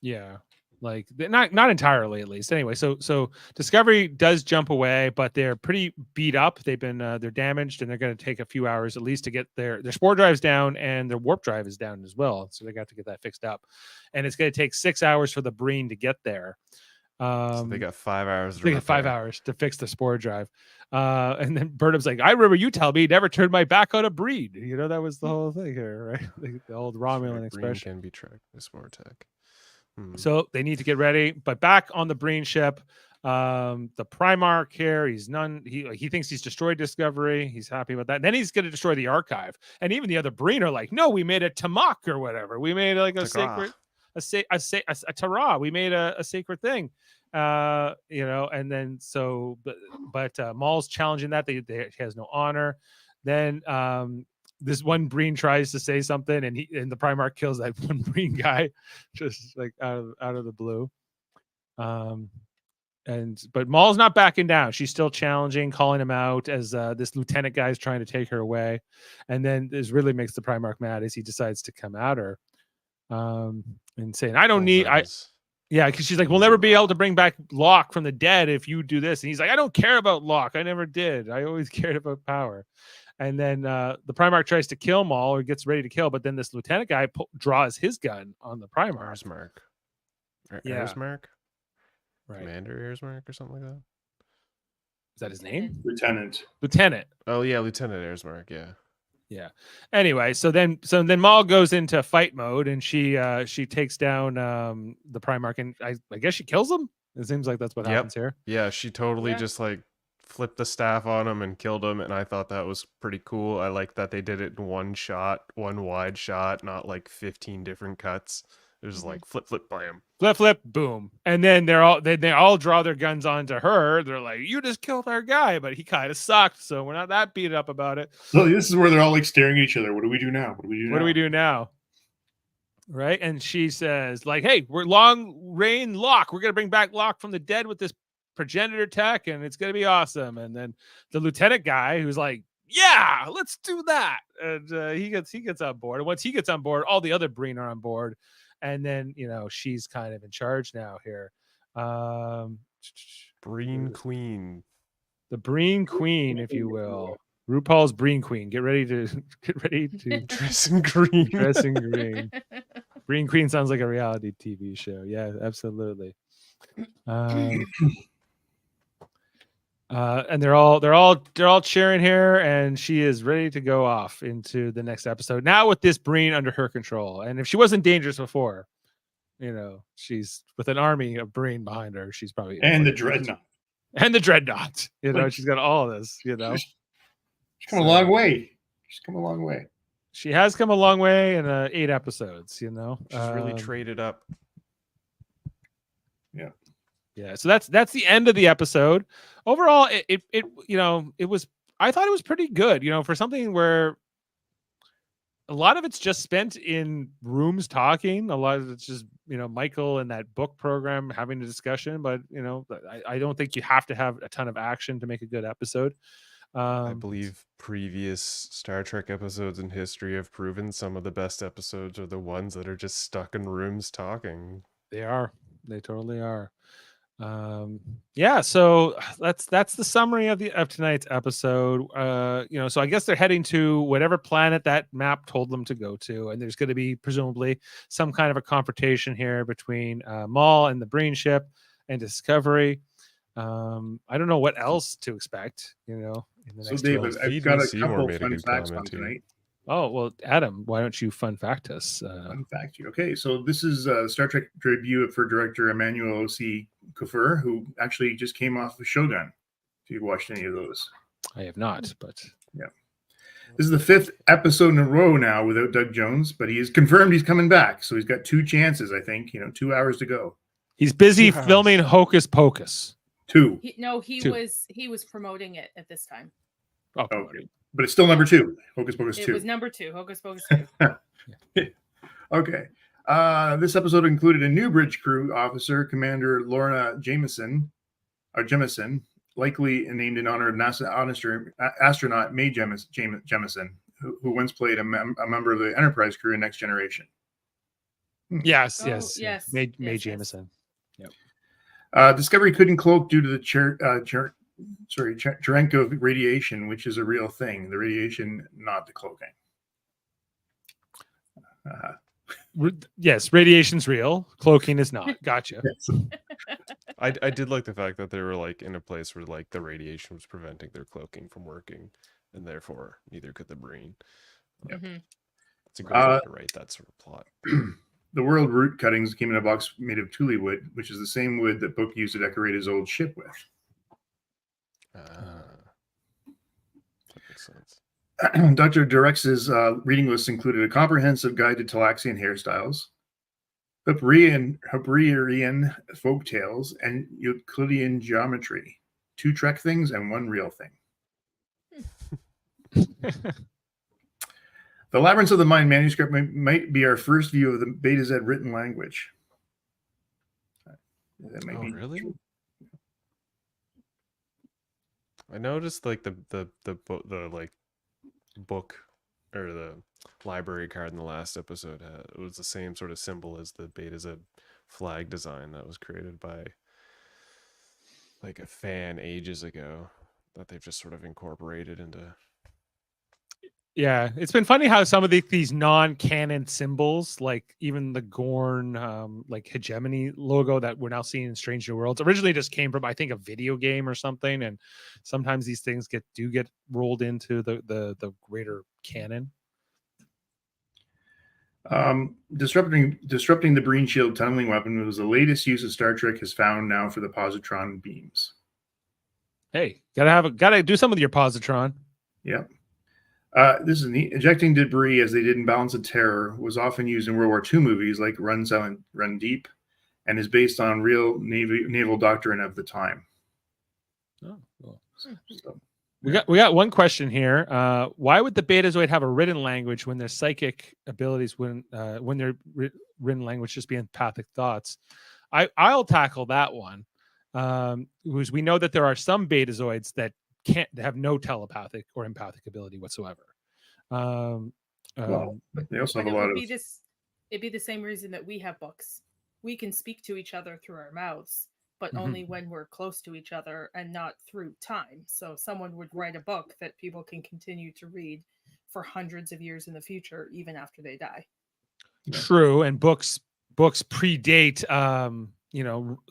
Yeah, like not entirely, at least. Anyway, so Discovery does jump away, but they're pretty beat up. They've been they're damaged, and they're going to take a few hours at least to get their spore drives down, and their warp drive is down as well. So they got to get that fixed up, and it's going to take 6 hours for the Breen to get there. So they got 5 hours. They got 5 hours to fix the spore drive. And then Burnham's like, I remember you tell me never turned my back on a breed. You know, that was the whole thing here, right? The old Romulan expression. Can be tracked with spore tech. So they need to get ready. But back on the Breen ship, the Primarch here, he thinks he's destroyed Discovery. He's happy about that. And then he's going to destroy the archive. And even the other Breen are like, no, we made a Tamak or whatever. We made like a sacred, a Tara. We made a sacred thing. You know, and then so, but Maul's challenging that. He has no honor. Then this one Breen tries to say something, and the Primarch kills that one Breen guy, just like out of the blue. But Maul's not backing down. She's still challenging, calling him out as this lieutenant guy is trying to take her away. And then this really makes the Primarch mad as he decides to come at her, and saying, yeah, because she's like, we'll never be able to bring back Locke from the dead if you do this. And he's like, I don't care about Locke. I never did. I always cared about power. And then the Primarch tries to kill Maul, or gets ready to kill, but then this lieutenant guy draws his gun on the Primarch. Arsmark? Right. Commander Arsmark or something like that? Is that his name? Lieutenant. Oh yeah, Lieutenant Arsmark, yeah. Yeah. Anyway, so then Maul goes into fight mode, and she takes down the Primarch, and I guess she kills him. It seems like that's what happens here. Yeah, she totally just like flipped the staff on him and killed him, and I thought that was pretty cool. I like that they did it in one shot, one wide shot, not like 15 different cuts. It was like flip, blam. Flip, boom. And then they all draw their guns onto her. They're like, you just killed our guy, but he kind of sucked, so we're not that beat up about it. So this is where they're all like staring at each other. What do we do now? What do we do now? Right? And she says, like, hey, we're long reign Locke. We're gonna bring back Locke from the dead with this progenitor tech, and it's gonna be awesome. And then the lieutenant guy, who's like, yeah, let's do that. And he gets on board. And once he gets on board, all the other Breen are on board. And then, you know, she's kind of in charge now here. Breen Queen. The Breen Queen, if you will. RuPaul's Breen Queen. Get ready to dress in green. Dress in green. Breen Queen sounds like a reality TV show. Yeah, absolutely. And they're all cheering here, and she is ready to go off into the next episode now with this Breen under her control. And if she wasn't dangerous before, you know, she's with an army of Breen behind her. She's probably the Dreadnought. You know, she's got all of this. You know, she's come a long way. She's come a long way. She has come a long way in 8 episodes. You know, she's really traded up. Yeah, so that's the end of the episode. Overall, it you know, I thought it was pretty good, you know, for something where a lot of it's just spent in rooms talking. A lot of it's just, you know, Michael and that book program having a discussion, but you know, I don't think you have to have a ton of action to make a good episode. I believe previous Star Trek episodes in history have proven some of the best episodes are the ones that are just stuck in rooms talking. They totally are. Yeah, so that's the summary of tonight's episode. You know, so I guess they're heading to whatever planet that map told them to go to, and there's going to be presumably some kind of a confrontation here between Maul and the Breen ship, and Discovery. I don't know what else to expect, in the So, next David, 12. I've Feed got Me a Seymour couple made a fun good facts on comment, too. tonight. Oh, well, Adam, why don't you fun fact us? Fun fact you. Okay, so this is Star Trek debut for director Emmanuel O.C. Kufur, who actually just came off of Shogun. If you've watched any of those. I have not, but This is the 5th episode in a row now without Doug Jones, but he is confirmed he's coming back. So he's got 2 chances, I think. 2 hours to go. he's busy Yes. filming Hocus Pocus. 2. He Two. was promoting it at this time. Oh, Okay. But it's still number 2. Hocus Pocus It 2. was number 2. Hocus Pocus 2. Okay. This episode included a new bridge crew officer, Commander Lorna Jameson, likely named in honor of NASA astronaut Mae Jemison, who once played a member of the Enterprise crew in Next Generation. Yes, Oh, yes, yes, Mae yes. Jameson. Discovery couldn't cloak due to the Cherenkov radiation, which is a real thing. The radiation, not the cloaking. Yes, radiation's real. Cloaking is not. Gotcha. I did like the fact that they were like in a place where like the radiation was preventing their cloaking from working, and therefore neither could the brain. Mhm. It's a great way to write that sort of plot. The world root cuttings came in a box made of tule wood, which is the same wood that Book used to decorate his old ship with. That makes sense. Dr. Direx's reading list included a comprehensive guide to Talaxian hairstyles, Hobrierian folk tales, and Euclidean geometry. 2 Trek things and 1 real thing. The Labyrinths of the Mind manuscript might be our first view of the Beta Z written language. That might be Really? I noticed like the like book or the library card in the last episode it was the same sort of symbol as the Beta Z flag design that was created by like a fan ages ago that they've just sort of incorporated into. Yeah, it's been funny how some of these non-canon symbols, like even the Gorn, like hegemony logo that we're now seeing in Strange New Worlds, originally just came from, I think, a video game or something, and sometimes these things get rolled into the greater canon. Disrupting the Breen Shield tunneling weapon was the latest use of Star Trek has found now for the positron beams. Hey, gotta do some with your positron. Yep. This is neat. Ejecting debris as they did in Balance of Terror was often used in World War II movies like Run Silent, Run Deep, and is based on real naval doctrine of the time. Oh, cool. So, We got one question here. Why would the Betazoid have a written language when their psychic abilities when their written language just be empathic thoughts? I'll tackle that one. Because we know that there are some Betazoids that have no telepathic or empathic ability whatsoever. well, they also have a lot of. It'd be the same reason that we have books. We can speak to each other through our mouths, but only when we're close to each other and not through time. So someone would write a book that people can continue to read for hundreds of years in the future, even after they die. True, and books predate,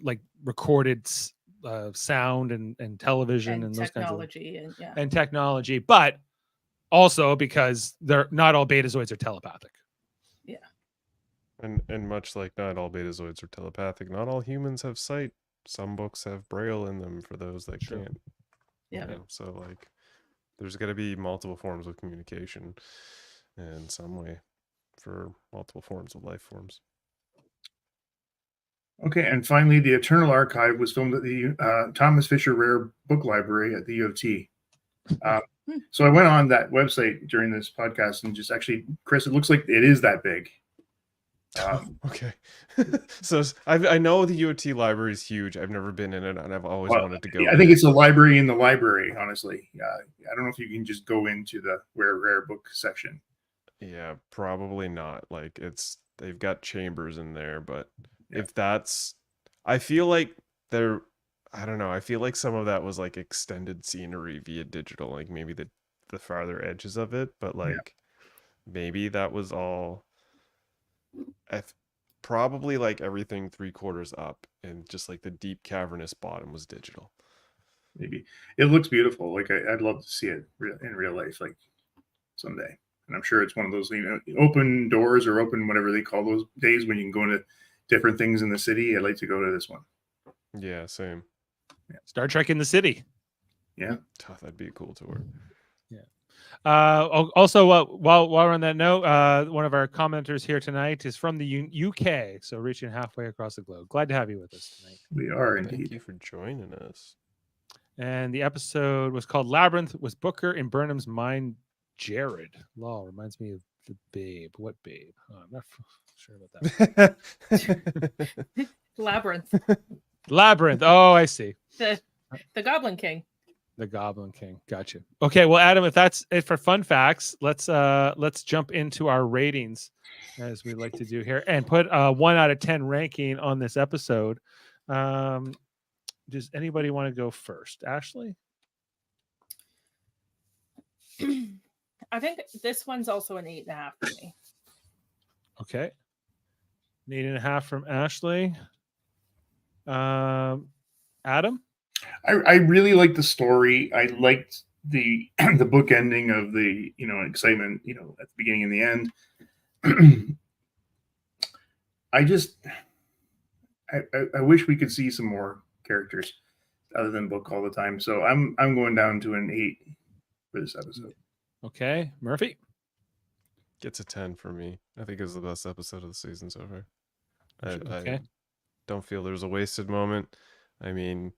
like recorded sound and television and those technology kinds of and technology, but also because not all Betazoids are telepathic. Yeah. And much like not all Betazoids are telepathic, not all humans have sight. Some books have Braille in them for those that can't. Yeah. So like there's got to be multiple forms of communication in some way for multiple forms of life forms. Okay, and finally, the Eternal Archive was filmed at the Thomas Fisher Rare Book Library at the U of T. So I went on that website during this podcast and just actually, Chris, it looks like it is that big. Okay. So I know the U of T library is huge. I've never been in it, and I've always wanted to go. I think it's a library in the library, honestly. I don't know if you can just go into the rare book section. Yeah, probably not. Like they've got chambers in there, but if that's, I feel like I don't know. I feel like some of that was like extended scenery via digital, like maybe the farther edges of it, but like maybe that was all. probably like everything 3/4 up, and just like the deep cavernous bottom was digital. Maybe it looks beautiful. Like I'd love to see it in real life, like someday. And I'm sure it's one of those, open doors or open whatever they call those days when you can go into different things in the city. I'd like to go to this one. Yeah, same. Star Trek in the city. Yeah. Oh, that'd be a cool tour. Also, while we're on that note, one of our commenters here tonight is from the UK, so reaching halfway across the globe. Glad to have you with us tonight. We are Thank indeed. you for joining us. And the episode was called Labyrinth. Was Booker in Burnham's mind Jared? Law reminds me of the Babe. What Babe? Oh, I'm not sure about that. Labyrinth, Labyrinth. Oh, I see. the Goblin King. The Goblin King. Gotcha. Okay, well, Adam, if that's it for fun facts, let's jump into our ratings, as we like to do here, and put a 1 out of 10 ranking on this episode. Does anybody want to go first? Ashley? I think this one's also an 8.5 for me. Okay. 8.5 from Ashley. Adam? I really liked the story. I liked the the book ending of the excitement at the beginning and the end. I wish we could see some more characters other than Book all the time. So I'm going down to an 8 for this episode. Okay. Murphy? Gets a 10 for me. I think it was the best episode of the season so far. Okay. I don't feel there was a wasted moment. I mean,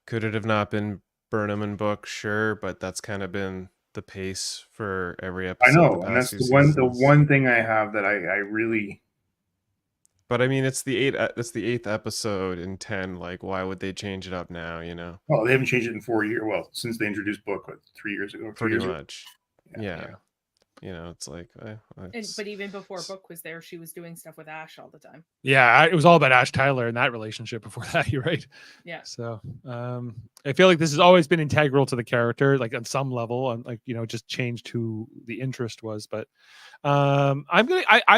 could it have not been Burnham and Book? Sure, but that's kind of been the pace for every episode. I know, and that's the one thing I have that I really. But I mean, it's the 8th episode in 10. Like, why would they change it up now? Well, they haven't changed it in 4 years. Well, since they introduced Book, 3 years ago. Pretty much. Yeah. Yeah. It's like. But even before Book was there, she was doing stuff with Ash all the time. Yeah, it was all about Ash Tyler and that relationship before that. You're right. Yeah. So I feel like this has always been integral to the character, like on some level, and just changed who the interest was. But I'm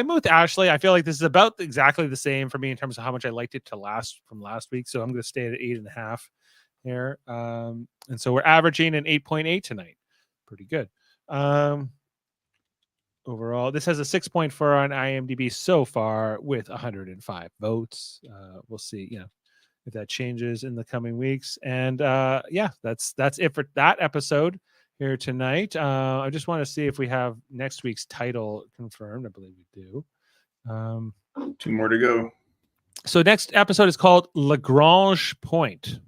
with Ashley. I feel like this is about exactly the same for me in terms of how much I liked it from last week. So I'm going to stay at 8.5 here. And so we're averaging an 8.8 tonight. Pretty good. Overall, this has a 6.4 on IMDb so far with 105 votes. We'll see, if that changes in the coming weeks. And that's it for that episode here tonight. I just want to see if we have next week's title confirmed. I believe we do. 2 more to go. So next episode is called Lagrange Point.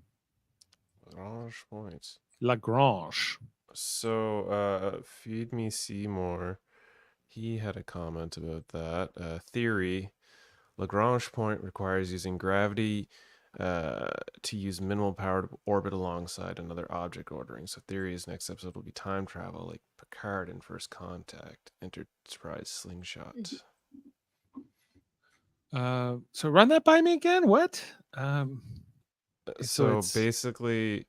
Lagrange. So, Feed Me Seymour. He had a comment about that. Theory. Lagrange point requires using gravity to use minimal power to orbit alongside another object ordering. So theory's next episode will be time travel, like Picard in First Contact. Enterprise slingshot. So run that by me again. What? So basically,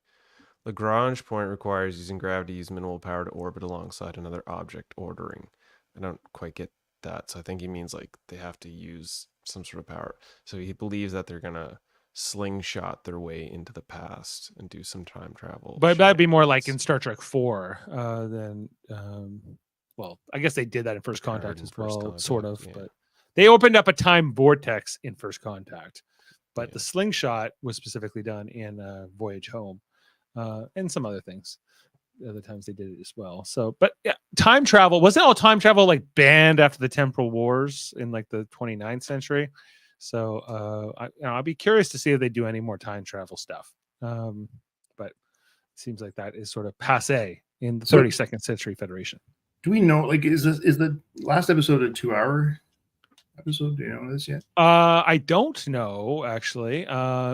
Lagrange point requires using gravity to use minimal power to orbit alongside another object ordering. I don't quite get that. So I think he means like they have to use some sort of power. So he believes that they're going to slingshot their way into the past and do some time travel. But that'd be more like in Star Trek 4 than, well, I guess they did that in First Contact as well, sort of. Yeah. But they opened up a time vortex in First Contact. But the slingshot was specifically done in Voyage Home and some other things. The other times they did it as well. So, but yeah, time travel, wasn't all time travel like banned after the temporal wars in like the 29th century? So I'll be curious to see if they do any more time travel stuff. But it seems like that is sort of passé in the 32nd century Federation. Do we know, like, is the last episode a 2-hour episode? Do you know this yet? I don't know, actually.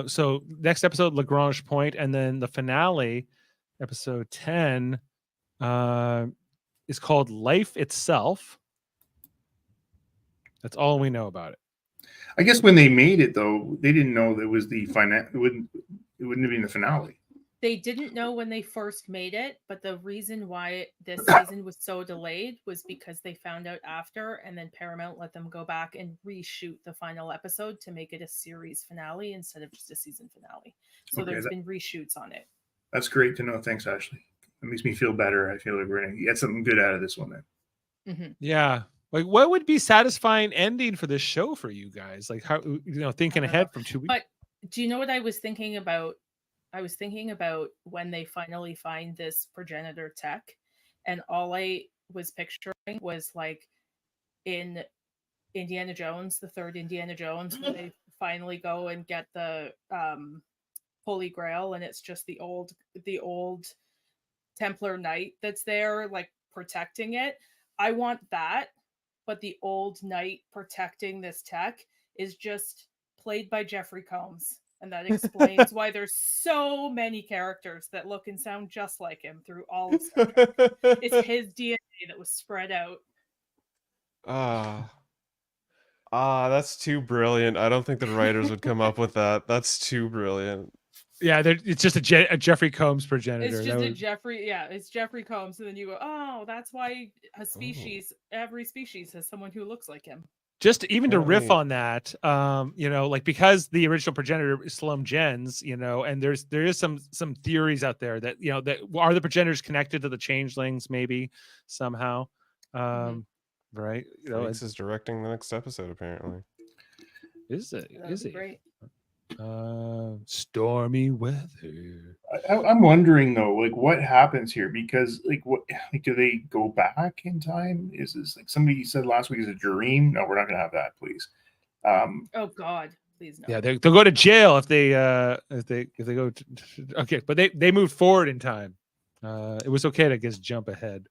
So next episode, Lagrange Point, and then the finale, episode 10, is called Life Itself. That's all we know about it. I guess when they made it, though, they didn't know that it was the final. It wouldn't have been the finale. They didn't know when they first made it, but the reason why this season was so delayed was because they found out after, and then Paramount let them go back and reshoot the final episode to make it a series finale instead of just a season finale. So Okay, there's been reshoots on it. That's great to know. Thanks, Ashley. It makes me feel better. I feel like we're going to get something good out of this one then. Mm-hmm. Yeah. Like, what would be satisfying ending for this show for you guys? Like, how, thinking ahead from 2 weeks. But do you know what I was thinking about? I was thinking about when they finally find this progenitor tech, and all I was picturing was like in Indiana Jones, the third Indiana Jones, when they finally go and get the Holy Grail, and it's just the old Templar Knight that's there, like protecting it. I want that, but the old knight protecting this tech is just played by Jeffrey Combs. And that explains why there's so many characters that look and sound just like him through all of Star Trek. It's his DNA that was spread out. That's too brilliant. I don't think the writers would come up with that. That's too brilliant. Yeah, it's just a Jeffrey Combs progenitor. It's just it's Jeffrey Combs, and then you go, oh, that's why every species has someone who looks like him. Just even to riff on that, like, because the original progenitor is Sloan Gens, and there is some theories out there that that are the progenitors connected to the changelings, maybe somehow, right? Frakes is directing the next episode, apparently. Is it? That'd be great. Stormy weather. I'm wondering though, like, what happens here? Because do they go back in time? Is this like somebody said last week is a dream? No, we're not going to have that, please. Oh God, please no. Yeah, they'll go to jail if they go. Okay, but they moved forward in time. It was okay to just jump ahead.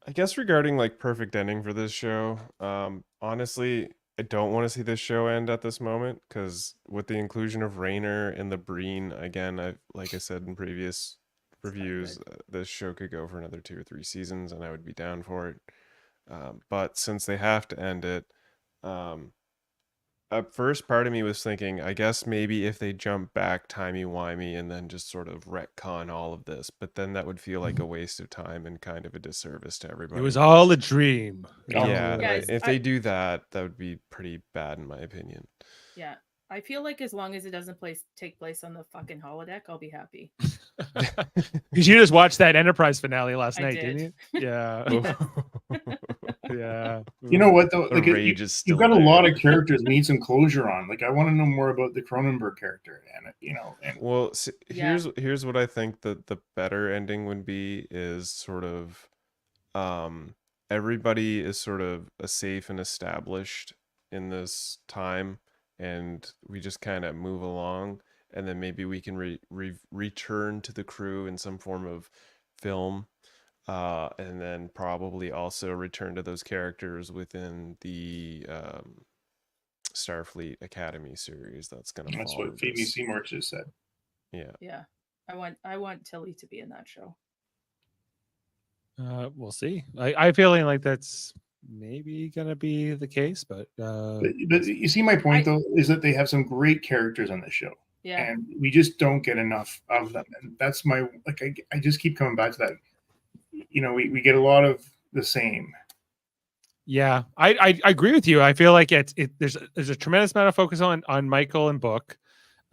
I guess regarding like perfect ending for this show, honestly, I don't want to see this show end at this moment, because with the inclusion of Rayner and the Breen, again, like I said in previous reviews, this show could go for another 2 or 3 seasons, and I would be down for it. But since they have to end it, at first part of me was thinking, I guess maybe if they jump back timey-wimey and then just sort of retcon all of this, but then that would feel like a waste of time and kind of a disservice to everybody. It was all a dream. Yeah, Guys, if they do that, that would be pretty bad in my opinion. Yeah, I feel like as long as it doesn't take place on the fucking holodeck, I'll be happy. Because you just watched that Enterprise finale last night, did. didn't you? Yeah. Yeah. You know what though? The Like, rage is still you've got a there. lot of characters need some closure on. Like, I want to know more about the Cronenberg character, and Well, Yeah. here's what I think that the better ending would be is sort of everybody is sort of safe and established in this time, and we just kind of move along, and then maybe we can return to the crew in some form of film, and then probably also return to those characters within the Starfleet Academy series that's going to that's follow what Phoebe this. Seymour just said. Yeah. Yeah, I want Tilly to be in that show. We'll see. I feeling like that's maybe gonna be the case, but But you see, my point though is that they have some great characters on the show, Yeah, and we just don't get enough of them. And that's my I just keep coming back to that. We get a lot of the same. yeah, I agree with you. I feel like there's a tremendous amount of focus on Michael and Book.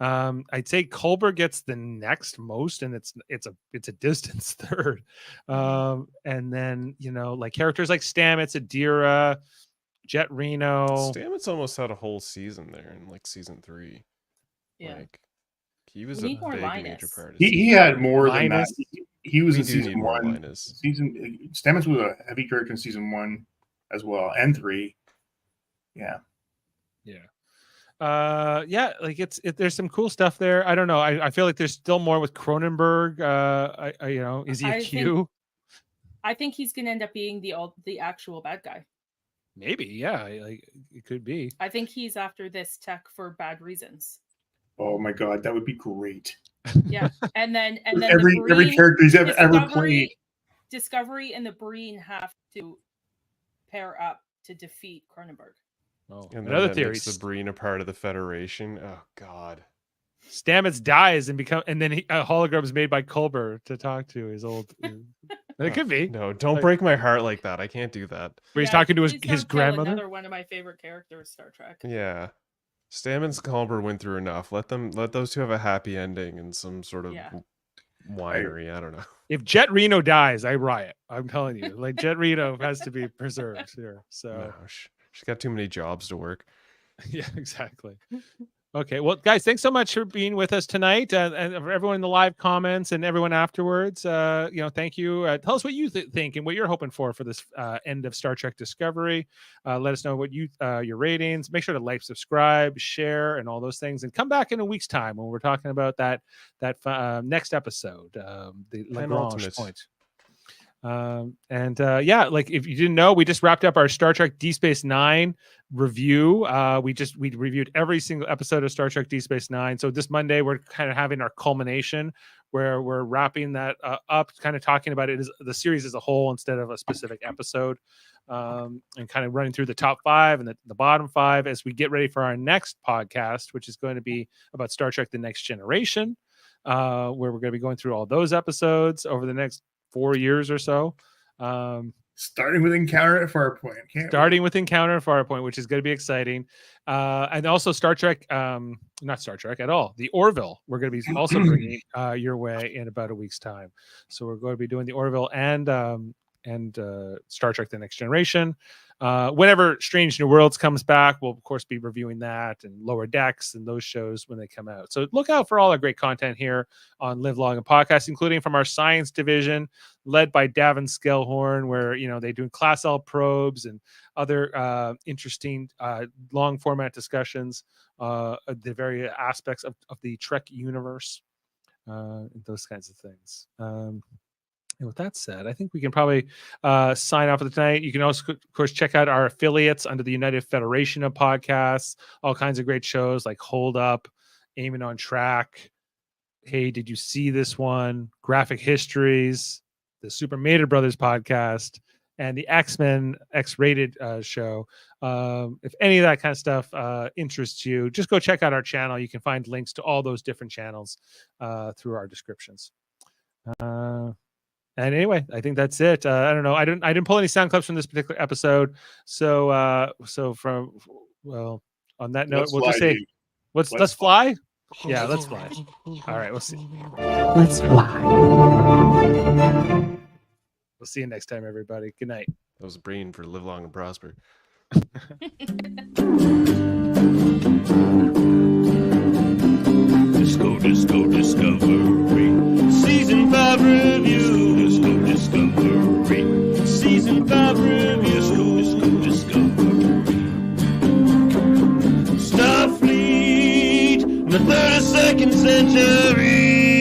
I'd say Culber gets the next most, and it's a distance third. And then like characters like Stamets, Adira, Jet Reno. Stamets almost had a whole season there in like season 3. yeah. Like, he was We a need more big Linus. major part of He had more Linus. than that. He was We in do need season more 1. Linus. Stamets was a heavy character in season 1 as well, and 3. Yeah. Yeah, like there's some cool stuff there. I don't know. I feel like there's still more with Cronenberg. Is he a Q? I think he's gonna end up being the actual bad guy. Maybe, yeah. Like it could be. I think he's after this tech for bad reasons. Oh my god, that would be great. Yeah, and then Every character he's ever played. Discovery and the Breen have to pair up to defeat Cronenberg. Oh, And another then that theory. makes the Breen a part of the Federation. Oh god. Stamets dies and then a hologram is made by Culber to talk to his old. It could be. No, don't Like- break my heart like that. I can't do that. Where he's talking to please his don't kill grandmother. Another one of my favorite characters, Star Trek. Yeah. Stamets and Culber went through enough. Let those two have a happy ending and some sort of winery. I don't know. If Jet Reno dies, I riot. I'm telling you, like Jet Reno has to be preserved here. So No, she's got too many jobs to work. yeah, exactly. Okay, well, guys, thanks so much for being with us tonight, and for everyone in the live comments and everyone afterwards. Thank you. Tell us what you think and what you're hoping for this end of Star Trek Discovery. Let us know what your ratings. Make sure to like, subscribe, share, and all those things. And come back in a week's time when we're talking about that next episode, the Lagrange point. Like if you didn't know, we just wrapped up our Star Trek Deep Space Nine review. We reviewed every single episode of Star Trek Deep Space Nine. So this Monday we're kind of having our culmination where we're wrapping that up, kind of talking about it as the series as a whole instead of a specific episode, and kind of running through the top 5 and the bottom 5 as we get ready for our next podcast, which is going to be about Star Trek: The Next Generation, where we're going to be going through all those episodes over the next 4 years or so. Starting with Encounter at Farpoint. Starting with Encounter at Farpoint, which is going to be exciting. And also Star Trek, not Star Trek at all, the Orville. We're going to be also bringing your way in about a week's time. So we're going to be doing the Orville and Star Trek: The Next Generation. Whenever Strange New Worlds comes back, we'll of course be reviewing that and Lower Decks and those shows when they come out. So look out for all our great content here on Live Long and Podcast, including from our science division led by Davin Skellhorn, where they do class L probes and other interesting long format discussions of the various aspects of the Trek universe, and those kinds of things. And with that said, I think we can probably sign off for tonight. You can also, of course, check out our affiliates under the United Federation of Podcasts, all kinds of great shows like Hold Up, Aiming on Track, Hey, Did You See This One, Graphic Histories, the Super Mater Brothers podcast, and the X-Men X-Rated show. If any of that kind of stuff interests you, just go check out our channel. You can find links to all those different channels through our descriptions. And anyway, I think that's it. I don't know. I didn't pull any sound clips from this particular episode. So on that note, we'll just say, let's fly. Yeah, let's fly. All right, we'll see. Let's fly. We'll see you next time, everybody. Good night. That was Breen for Live Long and Prosper. Discovery. Season 5 review. Discovery. Season 5 review. Discovery. Starfleet in the 32nd century.